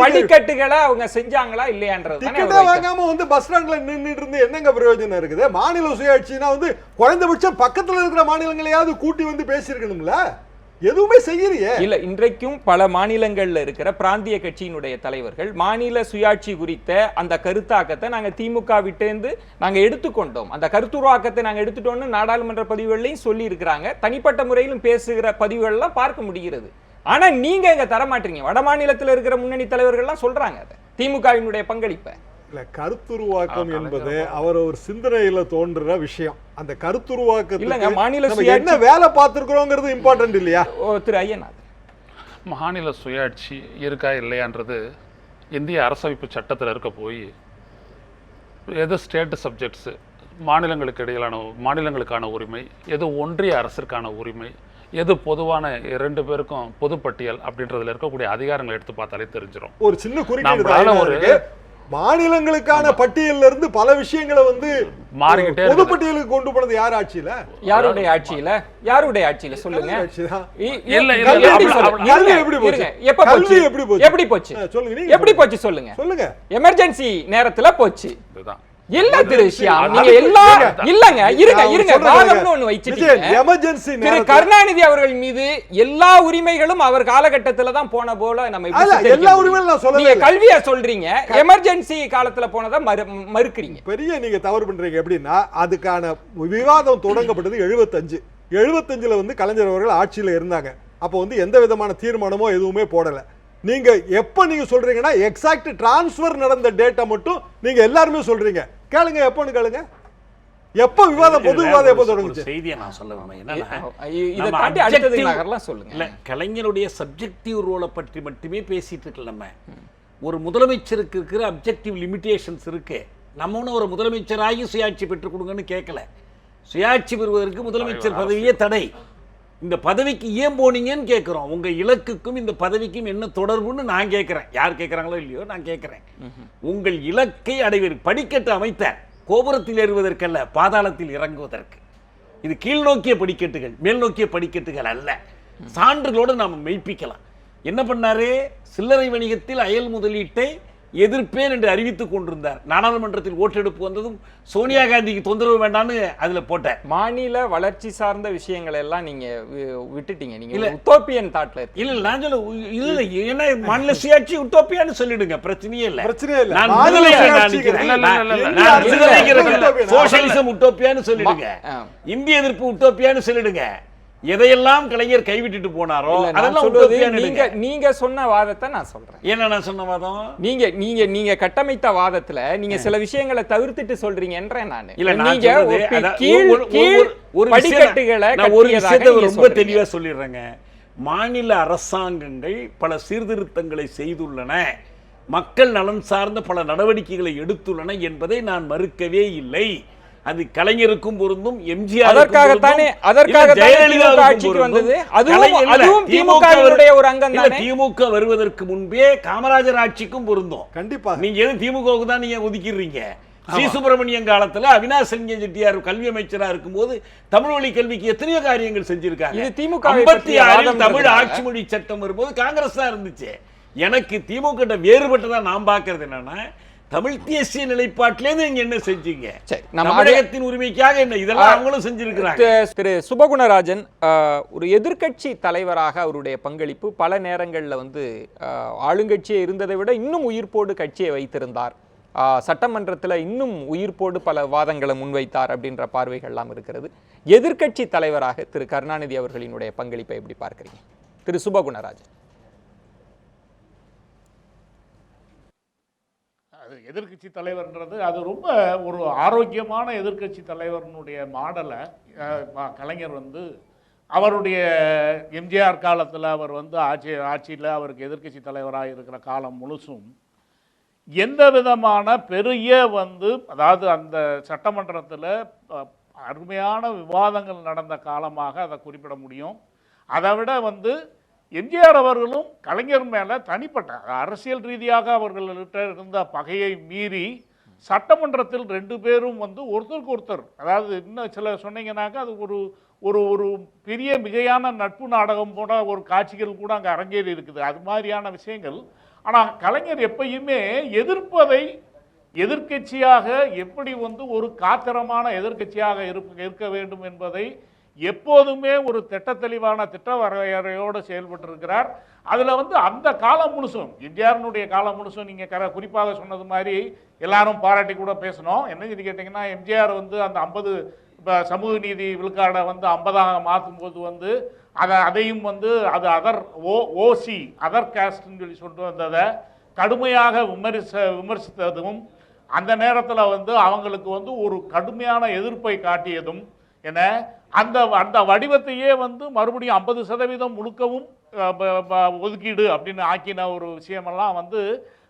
படிக்கட்டுகளை அவங்க செஞ்சாங்களா இல்லையான்றது டிக்கெட்டே வாங்காம வந்து பஸ் ஸ்டாண்ட்ல நின்னுட்டு இருந்து என்னங்க பிரயோஜனம் இருக்குது? மாநில சுயாட்சினா வந்து குறைந்தபட்சம் பக்கத்துல இருக்கிற மாநிலங்களையாவது கூட்டி வந்து பேசியிருக்கணும்ல, எதுவுமே செய்யலையே. இல்ல இன்றைக்கும் பல மாநிலங்கள்ல இருக்கிற பிராந்திய கட்சியினுடைய தலைவர்கள் மாநில சுயாட்சி குறித்த அந்த கருத்தாக்கத்தை நாங்க திமுக விட்டேந்து நாங்க எடுத்துக்கொண்டோம், அந்த கருத்துருவாக்கத்தை நாங்க எடுத்துட்டோம்னு நாடாளுமன்ற பதிவுகள்லையும் சொல்லி இருக்கிறாங்க. தனிப்பட்ட முறையிலும் பேசுகிற பதிவுகள்லாம் பார்க்க முடிகிறது. ஆனா நீங்க எங்க தர மாட்டீங்க. வட மாநிலத்தில் இருக்கிற முன்னணி தலைவர்கள்லாம் சொல்றாங்க அதை திமுகவினுடைய பங்களிப்பை. இல்ல கருத்துருவாக்கம் என்பது அவர் ஒரு சிந்தனையில தோன்ற விஷயம். அந்த கருத்துருவாக்கத்துக்கு மாநில என்ன வேலை பார்த்திருக்கிறோங்கிறது இம்பார்ட்டன்ட் இல்லையா? திரு ஐயனார், மாநில சுயாட்சி இருக்கா இல்லையான்றது இந்திய அரசமைப்பு சட்டத்தில் இருக்க போய் எது ஸ்டேட் சப்ஜெக்ட்ஸு மாநிலங்களுக்கான உரிமை, எது ஒன்றிய அரசிற்கான உரிமை, எது பொதுவான 2 பேருக்கும் பொதுப்பட்டியல் அப்படின்றதுல இருக்கக்கூடிய அதிகாரங்களை எடுத்து பார்த்தாலே தெரிஞ்சிடும். ஒரு சின்ன குறிப்பிட்ட மாநிலங்களுக்கான பட்டியல்ல இருந்து பல விஷயங்களை வந்து மாறிக்கிட்டே பொதுப்பட்டியலுக்கு கொண்டு போனது யார் ஆட்சியில? யாருடைய ஆட்சியில சொல்லுங்க. எப்படி போச்சு சொல்லுங்க. எமர்ஜென்சி நேரத்துல போச்சு இல்ல திரு ஷியாம், நீங்க எல்லாம் இல்லங்க இருங்க வாதம்னு ஒண்ணு வச்சிட்டீங்க. எமர்ஜென்சி திரு கருணாநிதி அவர்கள் மீது எல்லா உரிமைகளும் அவர் காலகட்டத்துல தான் போன போல நம்ம எல்லா உரிமையும் நான் சொல்லல. நீங்க கல்வியா சொல்றீங்க, எமர்ஜென்சி காலத்துல போனதை மறுக்கிறீங்க. பெரிய நீங்க தவறு பண்றீங்க. எப்படின்னா அதுக்கான விவாதம் தொடங்கப்பட்டது 75ல வந்து கலைஞர் அவர்கள் ஆட்சியில இருந்தாங்க. அப்போ வந்து எந்த விதமான தீர்மானமோ எதுவுமே போடல. நீங்க எப்ப நீங்க சொல்றீங்கன்னா எக்ஸாக்ட் டிரான்ஸ்ஃபர் நடந்த டேட்டா மட்டும் நீங்க எல்லாருமே சொல்றீங்க. கேளுங்க, எப்பன்னு கேளுங்க. எப்ப விவாதம் பொது விவாதம் எப்ப தொடங்குச்சு? செய்தியை நான் சொல்ல சொல்லுங்க. கலைஞருடைய சப்ஜெக்டிவ் ரோலை பற்றி மட்டுமே பேசிட்டு இருக்கல. நம்ம ஒரு முதலமைச்சருக்கு இருக்கிற அப்ஜெக்டிவ் லிமிடேஷன்ஸ் இருக்கு. நம்ம ஒன்றும் ஒரு முதலமைச்சராகி சுயாட்சி பெற்றுக் கொடுங்கன்னு கேட்கல. சுயாட்சி பெறுவதற்கு முதலமைச்சர் பதவியே தடை. இந்த பதவிக்கு ஏன் போனீங்கன்னு கேட்குறோம். உங்க இலக்குக்கும் இந்த பதவிக்கும் என்ன தொடர்புன்னு நான் கேட்கிறேன். யார் கேட்கறாங்களோ இல்லையோ நான் கேட்கிறேன். உங்கள் இலக்கை அடைவதற்கு படிக்கட்டு அமைத்த கோபுரத்தில் ஏறுவதற்கல்ல, பாதாளத்தில் இறங்குவதற்கு. இது கீழ் நோக்கிய படிக்கட்டுகள், மேல் நோக்கிய படிக்கட்டுகள் அல்ல. சான்றுகளோடு நாம் மெய்ப்பிக்கலாம். என்ன பண்ணாரு? சில்லறை வணிகத்தில் அயல் முதலீட்டை எதிர்ப்பேன் என்று அறிவித்துக் கொண்டிருந்தார். நாடாளுமன்றத்தில் ஓட்டெடுப்பு வந்ததும் சோனியா காந்திக்கு தொந்தரவு வேண்டாம்னு அதுல போட்ட மாநில வளர்ச்சி சார்ந்த விஷயங்களை எல்லாம் நீங்க விட்டுட்டீங்க. நீங்க உட்டோப்பியன் தாட்ல இல்ல நான் சொல்ல இல்ல, ஏன்னா மாநில சுயாட்சி உட்டோப்பியான்னு சொல்லிடுங்க, பிரச்சனையே இல்ல. நான் சோசியலிசம் உட்டோப்பியான்னு சொல்லிடுங்க, இந்திய எதிர்ப்பு உட்டோப்பியான்னு சொல்லிடுங்க. எதையெல்லாம் கலைஞர் கைவிட்டுட்டு போனாரோ அதெல்லாம் நீங்க சொன்ன வாதத்தை நான் சொல்றேன். என்ன நான் சொன்ன வாதம்? நீங்க கட்டமைத்த வாதத்துல நீங்க சில விஷயங்களை தவிர்த்துட்டு சொல்றீங்கன்ற நான் இல்ல. நீங்க ஒரு விஷயத்தை ரொம்ப தெளிவா சொல்லிடுறேங்க. மாநில அரசாங்கங்கள் பல சீர்திருத்தங்களை செய்துள்ளன, மக்கள் நலன் சார்ந்த பல நடவடிக்கைகளை எடுத்துள்ளன என்பதை நான் மறுக்கவே இல்லை. அது கலைஞருக்கும் பொருந்தும், எம்ஜிஆர் திமுக வருவதற்கு முன்பே காமராஜர் ஆட்சிக்கும் பொருந்தும். கண்டிப்பா நீங்க எதுவும் திமுகவுக்கு தான் நீங்க ஒதுக்கிறீங்க. சி சுப்பிரமணியம் காலத்துல அவினாஷ் செங்கன் செட்டியார் கல்வி அமைச்சரா இருக்கும்போது தமிழ் வழி கல்விக்கு எத்தனையோ காரியங்கள் செஞ்சிருக்காங்க. 56 தமிழ் ஆட்சி மொழி சட்டம் வரும்போது காங்கிரஸ் தான் இருந்துச்சு. எனக்கு திமுக வேறுபட்டதா நான் பாக்குறது என்னன்னா, தமிழ் தேசிய நிலைப்பாட்டிலே நீங்க என்ன செஞ்சீங்க? தமிழகத்தின் உரிமைக்காக என்ன இதெல்லாம் அவங்களும் செஞ்சிருக்கிறாங்க. திரு சுபகுணராஜன் ஒரு எதிர்க்கட்சி தலைவராக அவருடைய பங்களிப்பு பல நேரங்களில் வந்து ஆளுங்கட்சியே இருந்ததை விட இன்னும் உயிர்ப்போடு கட்சியை வைத்திருந்தார். சட்டமன்றத்தில் இன்னும் உயிர்ப்போடு பல வாதங்களை முன்வைத்தார் அப்படின்ற பார்வைகள்லாம் இருக்கிறது. எதிர்க்கட்சி தலைவராக திரு கருணாநிதி அவர்களினுடைய பங்களிப்பை எப்படி பார்க்குறீங்க திரு சுபகுணராஜன்? எதிர்கட்சி தலைவர்ன்றது அது ரொம்ப ஒரு ஆரோக்கியமான எதிர்கட்சி தலைவர்னுடைய மாடலை கலைஞர் வந்து அவருடைய எம்ஜிஆர் காலத்தில் அவர் வந்து ஆட்சியில் அவருக்கு எதிர்கட்சி தலைவராக இருக்கிற காலம் முழுசும் எந்த விதமான பெரிய வந்து அதாவது அந்த சட்டமன்றத்தில் அருமையான விவாதங்கள் நடந்த காலமாக அதை குறிப்பிட முடியும். அதை விட வந்து எம்ஜிஆர் அவர்களும் கலைஞர் மேலே தனிப்பட்ட அரசியல் ரீதியாக அவர்கள்கிட்ட இருந்த பகையை மீறி சட்டமன்றத்தில் 2 பேரும் வந்து ஒருத்தருக்கு ஒருத்தர், அதாவது இன்னும் சில சொன்னீங்கன்னாக்கா அது ஒரு ஒரு ஒரு பெரிய மிகையான நட்பு நாடகம் போன்ற ஒரு காட்சிகள் கூட அங்கே அரங்கேறி இருக்குது, அது மாதிரியான விஷயங்கள். ஆனால் கலைஞர் எப்பயுமே எதிர்ப்பதை எதிர்க்கட்சியாக எப்படி வந்து ஒரு காத்திரமான எதிர்க்கட்சியாக இருக்க வேண்டும் என்பதை எப்போதுமே ஒரு திட்டத்தெளிவான திட்ட வரையறையோடு செயல்பட்டிருக்கிறார். அதில் வந்து அந்த காலம் முழுசும், எம்ஜிஆரினுடைய காலம் முழுசும் நீங்கள் குறிப்பாக சொன்னது மாதிரி எல்லாரும் பாராட்டி கூட பேசணும். என்னன்னு கேட்டிங்கன்னா, எம்ஜிஆர் வந்து அந்த 50 சமூக நீதி விழுக்காடை வந்து 50ஆக மாற்றும் போது வந்து அதையும் வந்து அது ஓசி அதர் காஸ்ட்னு சொல்லி சொல்லிட்டு வந்ததை கடுமையாக விமர்சித்ததும், அந்த நேரத்தில் வந்து அவங்களுக்கு வந்து ஒரு கடுமையான எதிர்ப்பை காட்டியதும் என அந்த வடிவத்தையே வந்து மறுபடியும் 50% முழுக்கவும் ஒதுக்கீடு அப்படின்னு ஆக்கின ஒரு விஷயமெல்லாம் வந்து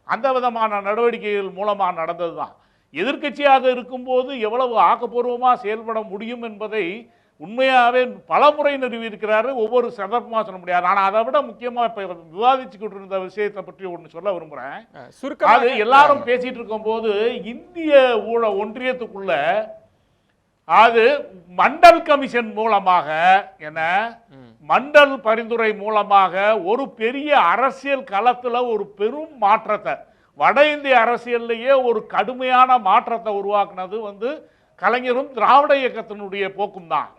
அந்த விதமான நடவடிக்கைகள் மூலமாக நடந்தது தான். எதிர்க்கட்சியாக இருக்கும்போது எவ்வளவு ஆக்கப்பூர்வமாக செயல்பட முடியும் என்பதை உண்மையாகவே பல முறை நிறுவியிருக்கிறாரு. ஒவ்வொரு சந்தர்ப்பமாக சொல்ல முடியாது. ஆனால் அதை விட முக்கியமாக இப்போ விவாதிச்சுக்கிட்டு இருந்த விஷயத்தை பற்றி ஒன்று சொல்ல விரும்புகிறேன். அது எல்லாரும் பேசிட்டு இருக்கும்போது இந்திய ஒன்றியத்துக்குள்ள அது மண்டல் கமிஷன் மூலமாக மண்டல் பரிந்துரை மூலமாக ஒரு பெரிய அரசியல் களத்தில் ஒரு பெரும் மாற்றத்தை, வட இந்திய அரசியல்லையே ஒரு கடுமையான மாற்றத்தை உருவாக்குனது வந்து கலைஞரும் திராவிட இயக்கத்தினுடைய போக்கும் தான்.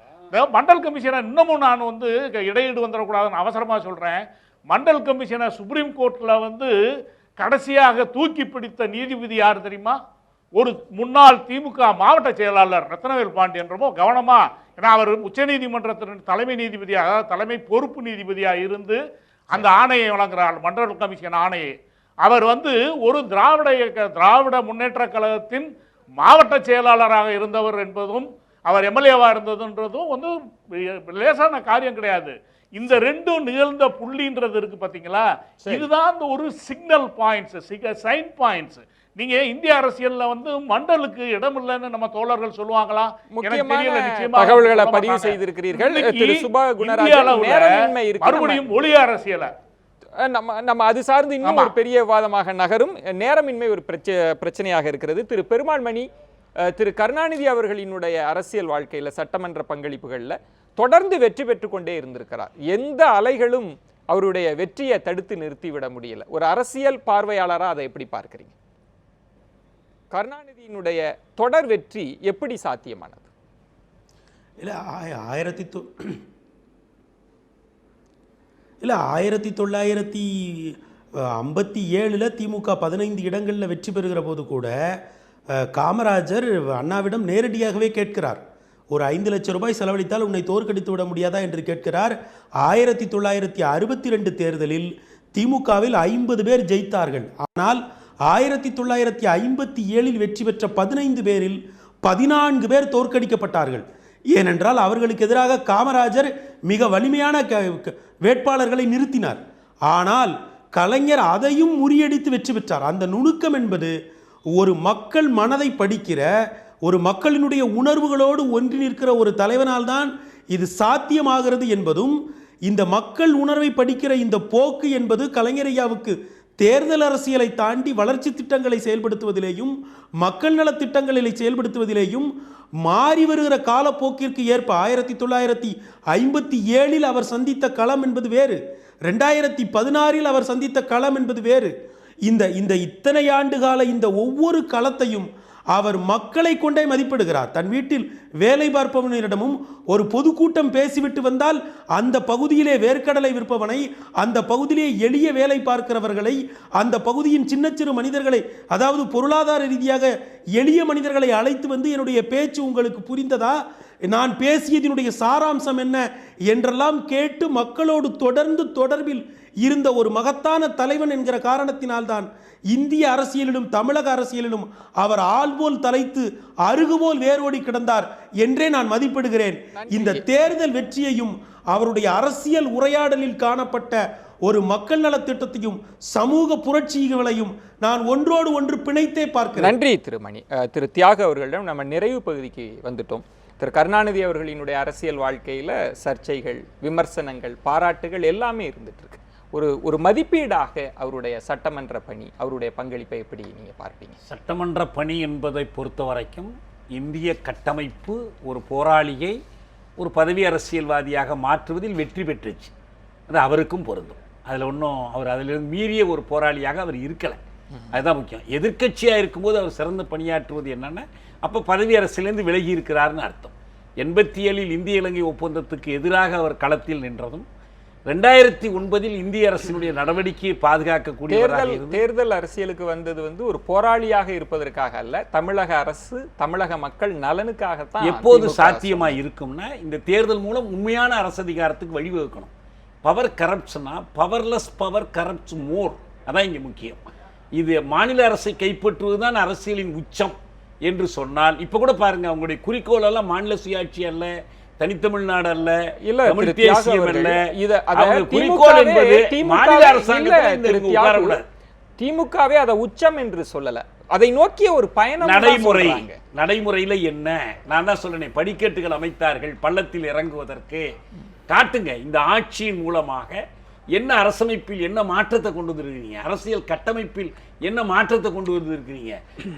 மண்டல் கமிஷனை இன்னமும் நான் வந்து இடையீடு வந்துடக்கூடாதுன்னு அவசரமாக சொல்கிறேன். மண்டல் கமிஷனை சுப்ரீம் கோர்ட்டில் வந்து கடைசியாக தூக்கி பிடித்த நீதிபதி யார் தெரியுமா? ஒரு முன்னாள் திமுக மாவட்ட செயலாளர் ரத்னவேல் பாண்டியன். ரொம்ப கவனமாக, ஏன்னா அவர் உச்சநீதிமன்றத்தின் தலைமை நீதிபதியாக, அதாவது தலைமை பொறுப்பு நீதிபதியாக இருந்து அந்த ஆணையை வழங்குகிறார், மண்டல் கமிஷன் ஆணையை. அவர் வந்து ஒரு திராவிட முன்னேற்ற கழகத்தின் மாவட்ட செயலாளராக இருந்தவர் என்பதும் அவர் எம்எல்ஏவாக இருந்ததுன்றதும் வந்து லேசான காரியம் கிடையாது. இந்த ரெண்டும் நிகழ்ந்த புள்ளின்றது இருக்கு பார்த்தீங்களா, இதுதான் ஒரு சிக்னல் பாயிண்ட்ஸ், சைன் பாயிண்ட்ஸ். நீங்க இந்திய அரசியல்ல வந்து மண்டலுக்கு இடம் இல்லைன்னு நம்ம தோழர்கள் சொல்லுவாங்களா? தகவல்களை பதிவு செய்திருக்கிறீர்கள். மறுபடியும் ஒளி அரசியல நம்ம அது சார்ந்து இன்னும் ஒரு பெரிய விவாதமாக நகரும். நேரமின்மை ஒரு பிரச்சனையாக இருக்கிறது. திரு பெருமாள்மணி, திரு கருணாநிதி அவர்களினுடைய அரசியல் வாழ்க்கையில் சட்டமன்ற பங்களிப்புகளில் தொடர்ந்து வெற்றி பெற்றுக் கொண்டே இருந்திருக்கிறார். எந்த அலைகளும் அவருடைய வெற்றியை தடுத்து நிறுத்திவிட முடியல. ஒரு அரசியல் பார்வையாளராக அதை எப்படி பார்க்கிறீங்க? கருணாநிதியினுடைய தொடர் வெற்றி எப்படி சாத்தியமானது? இல்லை 1957 திமுக 15 இடங்களில் வெற்றி பெறுகிற போது கூட காமராஜர் அண்ணாவிடம் நேரடியாகவே கேட்கிறார், ஒரு 5 லட்சம் ரூபாய் செலவழித்தால் உன்னை தோற்கடித்து விட முடியாதா என்று கேட்கிறார். 1962 தேர்தலில் திமுகவில் 50 பேர் ஜெயித்தார்கள். ஆனால் 1957 வெற்றி பெற்ற 15 பேரில் 14 பேர் தோற்கடிக்கப்பட்டார்கள். ஏனென்றால் அவர்களுக்கு எதிராக காமராஜர் மிக வலிமையான வேட்பாளர்களை நிறுத்தினார். ஆனால் கலைஞர் அதையும் முறியடித்து வெற்றி பெற்றார். அந்த நுணுக்கம் என்பது ஒரு மக்கள் மனதை படிக்கிற, ஒரு மக்களினுடைய உணர்வுகளோடு ஒன்றி நிற்கிற ஒரு தலைவனால் தான் இது சாத்தியமாகிறது என்பதும், இந்த மக்கள் உணர்வை படிக்கிற இந்த போக்கு என்பது கலைஞர் ஐயாவுக்கு தேர்தல் அரசியலை தாண்டி வளர்ச்சி திட்டங்களை செயல்படுத்துவதிலேயும் மக்கள் நல திட்டங்களை செயல்படுத்துவதிலேயும் மாறி வருகிற காலப்போக்கிற்கு ஏற்ப 1957 அவர் சந்தித்த களம் என்பது வேறு, 2016 அவர் சந்தித்த களம் என்பது வேறு. இந்த இத்தனை ஆண்டு கால இந்த ஒவ்வொரு களத்தையும் அவர் மக்களை கொண்டே மதிப்பிடுகிறார். தன் வீட்டில் வேலை பார்ப்பவனிடமும் ஒரு பொதுக்கூட்டம் பேசிவிட்டு வந்தால் அந்த பகுதியிலே வேர்க்கடலை விற்பவனை, அந்த பகுதியிலே எளிய வேலை பார்க்கிறவர்களை, அந்த பகுதியின் சின்ன சிறு மனிதர்களை, அதாவது பொருளாதார ரீதியாக எளிய மனிதர்களை அழைத்து வந்து என்னுடைய பேச்சு உங்களுக்கு புரிந்ததா, நான் பேசியதனுடைய சாராம்சம் என்ன என்றெல்லாம் கேட்டு மக்களோடு தொடர்ந்து தொடர்பில் இருந்த ஒரு மகத்தான தலைவன் என்கிற காரணத்தினால்தான் இந்திய அரசியலிலும் தமிழக அரசியலிலும் அவர் ஆள்போல் தலைத்து அருகுபோல் வேரோடி கிடந்தார் என்றே நான் மதிப்பிடுகிறேன். இந்த தேர்தல் வெற்றியையும் அவருடைய அரசியல் உரையாடலில் காணப்பட்ட ஒரு மக்கள் நல திட்டத்தையும் சமூக புரட்சிகளையும் நான் ஒன்றோடு ஒன்று பிணைத்தே பார்க்கிறேன். நன்றி திருமணி. திரு தியாக அவர்களிடம் நம்ம நிறைவு பகுதிக்கு வந்துட்டோம். திரு கருணாநிதி அவர்களினுடைய அரசியல் வாழ்க்கையில சர்ச்சைகள், விமர்சனங்கள், பாராட்டுகள் எல்லாமே இருந்துட்டு இருக்கு. ஒரு மதிப்பீடாக அவருடைய சட்டமன்ற பணி, அவருடைய பங்களிப்பை எப்படி நீங்க பார்ப்பீங்க? சட்டமன்ற பணி என்பதை பொறுத்த வரைக்கும் இந்திய கட்டமைப்பு ஒரு போராளியை ஒரு பதவி அரசியல்வாதியாக மாற்றுவதில் வெற்றி பெற்றுச்சு. அது அவருக்கும் பொருந்தும். அதில் ஒன்றும் அவர் அதிலிருந்து மீறிய ஒரு போராளியாக அவர் இருக்கலை. அதுதான் முக்கியம். எதிர்க்கட்சியாக இருக்கும்போது அவர் சிறந்து பணியாற்றுவது என்னென்னா, அப்போ பதவி அரசியலேருந்து விலகி இருக்கிறார்னு அர்த்தம். 87 இந்திய இலங்கை ஒப்பந்தத்துக்கு எதிராக அவர் களத்தில் நின்றதும், 2009 இந்திய அரசினுடைய நடவடிக்கையை பாதுகாக்கக்கூடிய தேர்தல் அரசியலுக்கு வந்தது ஒரு போராளியாக இருப்பதற்காக அல்ல, தமிழக அரசு, தமிழக மக்கள் நலனுக்காகத்தான். எப்போது சாத்தியமாக இருக்கும்னா, இந்த தேர்தல் மூலம் உண்மையான அரசு அதிகாரத்துக்கு வழிவகுக்கணும். பவர் கரப்ஷனா, பவர்லெஸ் பவர் கரப்ட்ஸ் மோர், அதான் இங்கே முக்கியம். இது மாநில அரசை கைப்பற்றுவதுதான் அரசியலின் உச்சம் என்று சொன்னால், இப்போ கூட பாருங்க, அவங்களுடைய குறிக்கோள் எல்லாம் மாநில சுயாட்சி அல்ல, தனித்தமிழ்நாடு அல்ல, இல்ல தமிழ் தேசியம் அல்ல. குறிக்கோள் என்பது மாநில அரசாங்கத்தில் திமுகவே அதை உச்சம் என்று சொல்லல, அதை நோக்கிய ஒரு பயணம். நடைமுறையில என்ன, நான் தான் சொல்றேன், படிக்கட்டுகள் அமைத்தார்கள் பள்ளத்தில் இறங்குவதற்கு. காட்டுங்க இந்த ஆட்சியின் மூலமாக என்ன அரசமைப்பில் என்ன மாற்றத்தை கொண்டு வந்திருக்கிறீங்க, அரசியல் கட்டமைப்பில் என்ன மாற்றத்தை கொண்டு வந்திருக்கிறீங்க.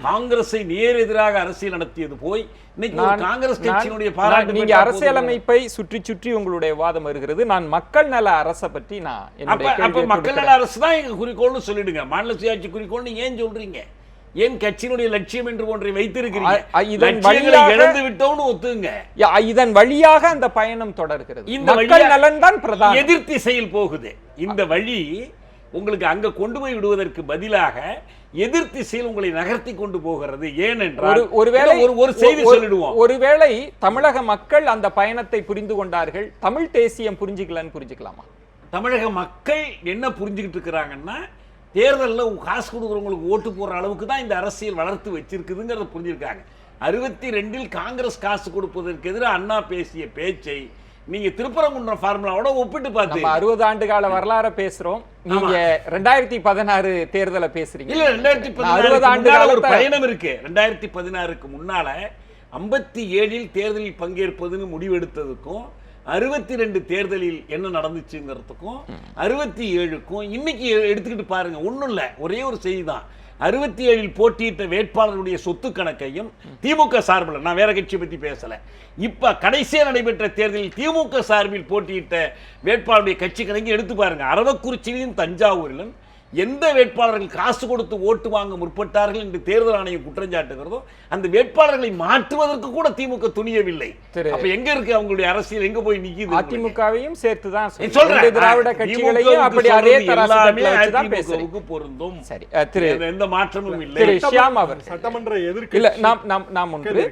காங்கிரஸை நேர் எதிராக அரசியல் நடத்தியது போய் இன்னைக்கு காங்கிரஸ் கட்சியினுடைய பாராட்டு. நீங்க அரசியலமைப்பை சுற்றி சுற்றி உங்களுடைய வாதம் வருகிறது. நான் மக்கள் நல அரசை பற்றி மக்கள் நல அரசு தான் எங்க குறிக்கோள்னு சொல்லிடுங்க. மாநில சுயாட்சி குறிக்கோள் நீங்க ஏன் சொல்றீங்க? ஏன் கட்சியினுடைய லட்சியம் என்று ஒன்றை வைத்திருக்கிறீங்க? இழந்து விட்டோம்னு ஒத்துங்க. இதன் வழியாக அந்த பயணம் தொடர்கிறது. இந்த மக்கள் நலன் தான் பிரதான. எதிர் திசையில் போகுது இந்த வழி. உங்களுக்கு அங்க கொண்டு போய் விடுவதற்கு பதிலாக எதிர் திசையில் உங்களை நகர்த்தி கொண்டு போகிறது. ஏனென்றால் ஒரு செய்தி சொல்லிடுவோம். ஒருவேளை தமிழக மக்கள் அந்த பயணத்தை புரிந்து கொண்டார்கள், தமிழ் தேசியம் புரிஞ்சுக்கலாமா? தமிழக மக்கள் என்ன புரிஞ்சுக்கிட்டு இருக்கிறாங்கன்னா, தேர்தலில் காசு கொடுக்குறவங்களுக்கு ஓட்டு போடுற அளவுக்கு தான் இந்த அரசியல் வளர்த்து வச்சிருக்குதுங்கிறத புரிஞ்சிருக்காங்க. 62 காங்கிரஸ் காசு கொடுப்பதற்கு எதிராக அண்ணா பேசிய பேச்சை நீங்க திருப்பரங்குன்றம் ஃபார்முலாவோட ஒப்பிட்டு பார்த்து 60 ஆண்டு கால வரலாறு பேசுறோம். நீங்க 2016 தேர்தலை பேசுறீங்க. இல்ல, 2016 ஒரு பயணம் இருக்கு. 2016க்கு முன்னால 57 தேர்தலில் பங்கேற்பதுன்னு முடிவெடுத்ததுக்கும் 62 தேர்தலில் என்ன நடந்துச்சுங்கிறதுக்கும் 67க்கும் இன்னைக்கு எடுத்துக்கிட்டு பாருங்க. ஒன்றும் இல்லை, ஒரே ஒரு செய்தி தான். 67 போட்டியிட்ட வேட்பாளருடைய சொத்து கணக்கையும் திமுக சார்பில், நான் வேற கட்சியை பற்றி பேசல, இப்ப கடைசியாக நடைபெற்ற தேர்தலில் திமுக சார்பில் போட்டியிட்ட வேட்பாளருடைய கட்சி கணக்கு எடுத்து பாருங்க. அரவக்குறிச்சியிலும் தஞ்சாவூரிலும் எந்த வேட்பாளர்கள் காசு கொடுத்து ஓட்டு வாங்க முற்பட்டார்கள் என்று தேர்தல் ஆணையம் குற்றஞ்சாட்டுகிறதோ அந்த வேட்பாளர்களை மாற்றுவதற்கு கூட திமுக துணியவில்லை. அப்ப எங்க இருக்கு அவங்களுடைய அரசியல், எங்க போய் நிக்குது? அதிமுகவையும் சேர்த்துதான் சொல்றேன். திராவிட கட்சிகளையும் அப்படி அதே தராசுக்கு பொருந்தும். சரி, எந்த மாற்றமும் இல்லை. திரு ஷியாம் அவர் சட்டமன்ற எதிர்க்கட்சி இல்ல, நாம் ஒன்று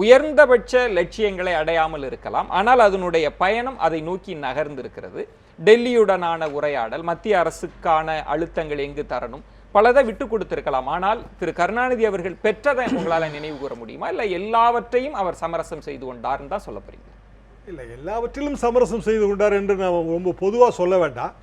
உயர்ந்தபட்ச லட்சியங்களை அடையாமல் இருக்கலாம், ஆனால் அதனுடைய பயணம் அதை நோக்கி நகர்ந்திருக்கிறது. டெல்லியுடனான உரையாடல், மத்திய அரசுக்கான அழுத்தங்கள் எங்கு தரணும், பலதை விட்டு கொடுத்திருக்கலாம். ஆனால் திரு கருணாநிதி அவர்கள் பெற்றதை உங்களால நினைவு கூற முடியுமா? இல்ல எல்லாவற்றையும் அவர் சமரசம் செய்து கொண்டார்னு தான் சொல்ல போறீங்க? இல்ல, எல்லாவற்றிலும் சமரசம் செய்து கொண்டார் என்று நான் ரொம்ப பொதுவா சொல்ல வேண்டாம்.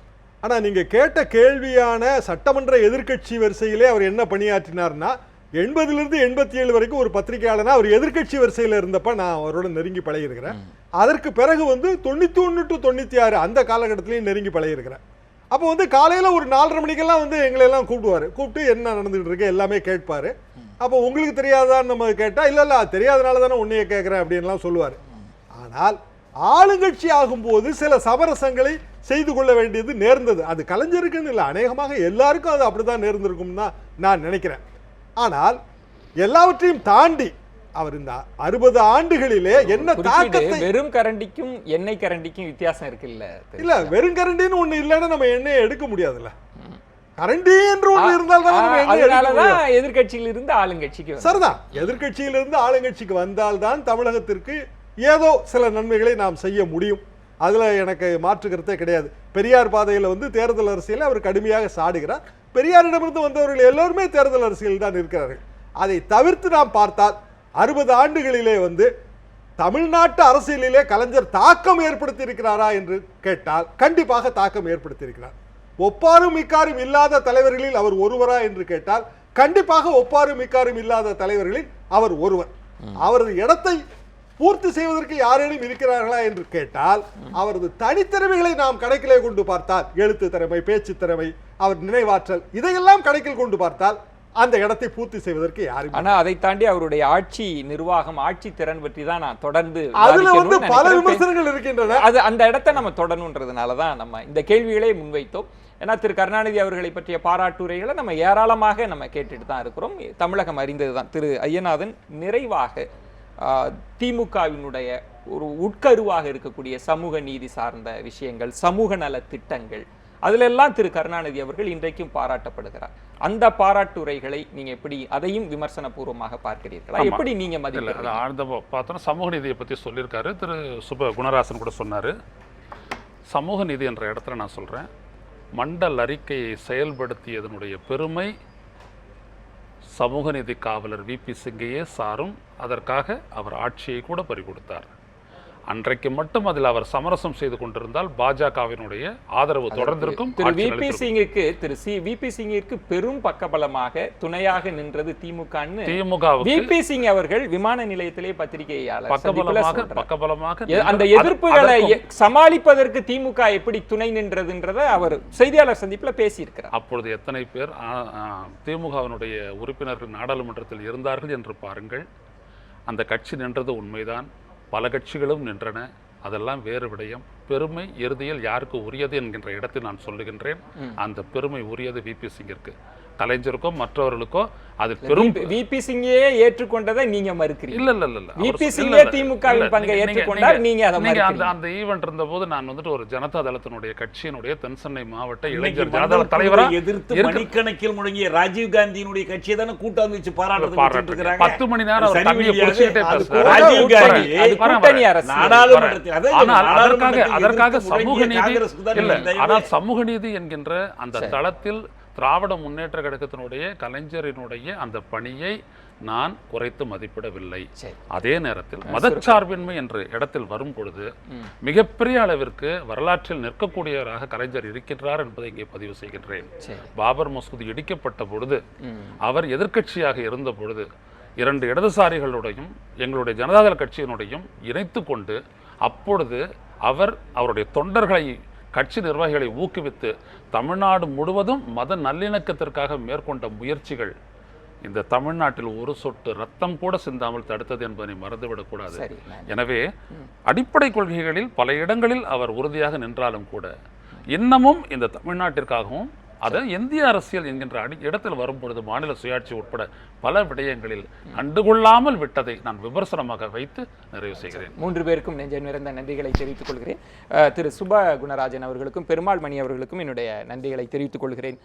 ஆனா நீங்க கேட்ட கேள்வியான சட்டமன்ற எதிர்க்கட்சி வரிசையிலே அவர் என்ன பணியாற்றினார்னா, 80லிருந்து 87 வரைக்கும் ஒரு பத்திரிகையாளனா அவர் எதிர்க்கட்சி வரிசையில் இருந்தப்ப நான் அவரோட நெருங்கி பழகிருக்கிறேன். அதற்கு பிறகு 91 to 96 அந்த காலகட்டத்திலையும் நெருங்கி பழகிருக்கிறேன். அப்போ காலையில் ஒரு 4:30 மணிக்கெல்லாம் எங்களெல்லாம் கூப்பிட்டு என்ன நடந்துகிட்டு இருக்கு எல்லாமே கேட்பாரு. அப்போ உங்களுக்கு தெரியாதான்னு நம்ம கேட்டால் இல்லை தெரியாதனால தானே உன்னையே கேட்குறேன் அப்படின்லாம் சொல்லுவார். ஆனால் ஆளுங்கட்சி ஆகும்போது சில சமரசங்களை செய்து கொள்ள வேண்டியது நேர்ந்தது. அது கலைஞருக்குன்னு இல்லை, அநேகமாக எல்லாருக்கும் அது அப்படிதான் நேர்ந்திருக்கும் தான் நான் நினைக்கிறேன். ஆனால் எல்லாவற்றையும் தாண்டி அவர் இந்த 60 ஆண்டுகளிலே என்ன தாக்கத்தை, வெறும் கரண்டிக்கும் எண்ணெய் கரண்டிக்கும் வித்தியாசம் இருக்கு இல்ல, வெறும் கரண்டின்னு ஒண்ணு இல்லைன்னா நம்ம எண்ணெயை எடுக்க முடியாதுல்ல. கரண்டி என்று ஒண்ணு இருந்தால்தான் எதிர்கட்சியில் இருந்து ஆளுங்கட்சிக்கு சரிதான், எதிர்கட்சியிலிருந்து ஆளுங்கட்சிக்கு வந்தால்தான் தமிழகத்திற்கு ஏதோ சில நன்மைகளை நாம் செய்ய முடியும். அதுல எனக்கு மாற்று கருத்தே கிடையாது. பெரியார் பாதையில் தேர்தல் அரசியல் அவர் கடுமையாக சாடுகிறார். பெரியாரிடமிருந்து வந்தவர்கள் எல்லோருமே தேர்தல் அரசியல் தான் இருக்கிறார்கள். அதை தவிர்த்து நாம் பார்த்தால் 60 ஆண்டுகளிலே தமிழ்நாட்டு அரசியலிலே கலைஞர் தாக்கம் ஏற்படுத்தி இருக்கிறாரா என்று கேட்டால் கண்டிப்பாக தாக்கம் ஏற்படுத்தி இருக்கிறார். ஒப்பாரும் மிக்காரும் இல்லாத தலைவர்களில் அவர் ஒருவரா என்று கேட்டால் கண்டிப்பாக ஒப்பாரும் மிக்காரும் இல்லாத தலைவர்களில் அவர் ஒருவர். அவரது இடத்தை பூர்த்தி செய்வதற்கு யாரேனும் இருக்கிறார்களா என்று கேட்டால் அவரது தனித்திறமைகளை நாம் கணக்கிலே கொண்டு பார்த்தால், எழுத்து திறமை, பேச்சு திறமை, அவர் நினைவாற்றல், இதையெல்லாம் கணக்கில் கொண்டு பார்த்தால் அந்த இடத்தை பூர்த்தி செய்வதற்கு யாரும். ஆனா அதை தாண்டி அவருடைய ஆட்சி நிர்வாகம், ஆட்சி திறன் பற்றி தான் நான் தொடர்ந்து அதுல வந்து பல விமர்சனங்கள் இருக்கின்றன. அது அந்த இடத்தை நம்ம தொடரணுன்றதுனாலதான் நம்ம இந்த கேள்விகளை முன்வைத்தோம். ஏன்னா திரு கருணாநிதி அவர்களை பற்றிய பாராட்டுரைகளை நம்ம ஏராளமாக நம்ம கேட்டுட்டு தான் இருக்கிறோம். தமிழகம் அறிந்ததுதான். திரு ஐயநாதன், நிறைவாக திமுகவினுடைய ஒரு உட்கருவாக இருக்கக்கூடிய சமூக நீதி சார்ந்த விஷயங்கள், சமூக நல திட்டங்கள், அதுல எல்லாம் திரு கருணாநிதி அவர்கள் இன்றைக்கும் பாராட்டப்படுகிறார். அந்த பாராட்டுரைகளை நீங்க எப்படி, அதையும் விமர்சன பூர்வமாக பார்க்கிறீர்களா? எப்படி நீங்க மதிப்பீங்க? ஆழ்ந்த பார்த்தோன்னா சமூக நீதியை பற்றி சொல்லியிருக்காரு திரு குணராசன் கூட சொன்னார். சமூக நீதி என்ற இடத்துல நான் சொல்கிறேன், மண்டல் அறிக்கையை செயல்படுத்தியதனுடைய பெருமை சமூக நீதி காவலர் விபி சிங்கையே சாரும். அதற்காக அவர் ஆட்சியை கூட பறிகொடுத்தார். அன்றைக்கு மட்டும் அதில் அவர் சமரசம் செய்து கொண்டிருந்தால் பாஜகவினுடைய ஆதரவு தொடர்ந்திருக்கும். திரு விபி சிங்கிற்கு பெரும் பக்கபலமாக துணையாக நின்றது திமுக. விபி சிங் அவர்கள் விமான நிலையத்திலே பத்திரிகையாளர் பக்கபலமாக அந்த எதிர்ப்புகளை சமாளிப்பதற்கு திமுக எப்படி துணை நின்றதுன்றத அவர் செய்தியாளர் சந்திப்புல பேசியிருக்கிறார். அப்பொழுது எத்தனை பேர் திமுகவினுடைய உறுப்பினர்கள் நாடாளுமன்றத்தில் இருந்தார்கள் என்று பாருங்கள். அந்த கட்சி நின்றது உண்மைதான். பல கட்சிகளும் நின்றன. அதெல்லாம் வேறு விடயம். பெருமை இறுதியில் யாருக்கு உரியது என்கின்ற இடத்தில் நான் சொல்லுகின்றேன். அந்த பெருமை உரியது விபி சிங்கிற்கு. கலைஞருக்கோ மற்றவர்களுக்கோ அது பெரும் விபி சிங்கே ஏற்றுக்கொண்டதை நீங்க மறுக்கிறீங்க? இல்ல விபி சிங்கே திமுகவின் பங்கை ஏற்றுக்கொண்டார், நீங்க அந்த ஈவென்ட் இருந்தபோது நான் வந்துட்டு ஒரு ஜனதா தளத்தினுடைய கட்சியினுடைய தென்சென்னை மாவட்ட இளைஞர் ஜனதா தலைவரா எதிர்த்து மணிக்கணக்கில் முழங்கிய ராஜீவ் காந்தியினுடைய கட்சியை தானே கூட்டம் வச்சு பாராட்டு. 10 மணி நேரம் அவர் தண்ணியை குடிச்சிட்டே பேசுறாரு. ராஜீவ் காந்தி அதற்காக சமூக நீதி இல்ல. ஆனால் சமூக நீதி என்கின்ற அந்த தளத்தில் திராவிட முன்னேற்ற கழகத்தினுடைய கலைஞரினுடைய அந்த பணியை நான் குறைத்து மதிப்பிடவில்லை. அதே நேரத்தில் மதச்சார்பின்மை என்ற இடத்தில் வரும் பொழுது மிகப்பெரிய அளவிற்கு வரலாற்றில் நிற்கக்கூடியவராக கலைஞர் இருக்கின்றார் என்பதை இங்கே பதிவு செய்கின்றேன். பாபர் மசூதி இடிக்கப்பட்ட பொழுது அவர் எதிர்க்கட்சியாக இருந்த பொழுது 2 இடதுசாரிகளுடையும் எங்களுடைய ஜனதாதள கட்சியினுடையும் இணைத்து கொண்டு அப்பொழுது அவருடைய தொண்டர்களை, கட்சி நிர்வாகிகளை ஊக்குவித்து தமிழ்நாடு முழுவதும் மத நல்லிணக்கத்திற்காக மேற்கொண்ட முயற்சிகள் இந்த தமிழ்நாட்டில் ஒரு சொட்டு ரத்தம் கூட சிந்தாமல் தடுத்தது என்பதை மறந்துவிடக்கூடாது. எனவே அடிப்படை கொள்கைகளில் பல இடங்களில் அவர் உறுதியாக நின்றாலும் கூட இன்னமும் இந்த தமிழ்நாட்டிற்காகவும் அது இந்திய அரசியல் என்கின்ற இடத்தில் வரும்பொழுது மாநில சுயாட்சி உட்பட பல விடயங்களில் கண்டுகொள்ளாமல் விட்டதை நான் விமர்சனமாக வைத்து நிறைவு செய்கிறேன். 3 பேருக்கும் நெஞ்ச நிறைந்த நன்றிகளை தெரிவித்துக் கொள்கிறேன். திரு சுப குணராஜன் அவர்களுக்கும் பெருமாள் மணி அவர்களுக்கும் என்னுடைய நன்றிகளை தெரிவித்துக் கொள்கிறேன்.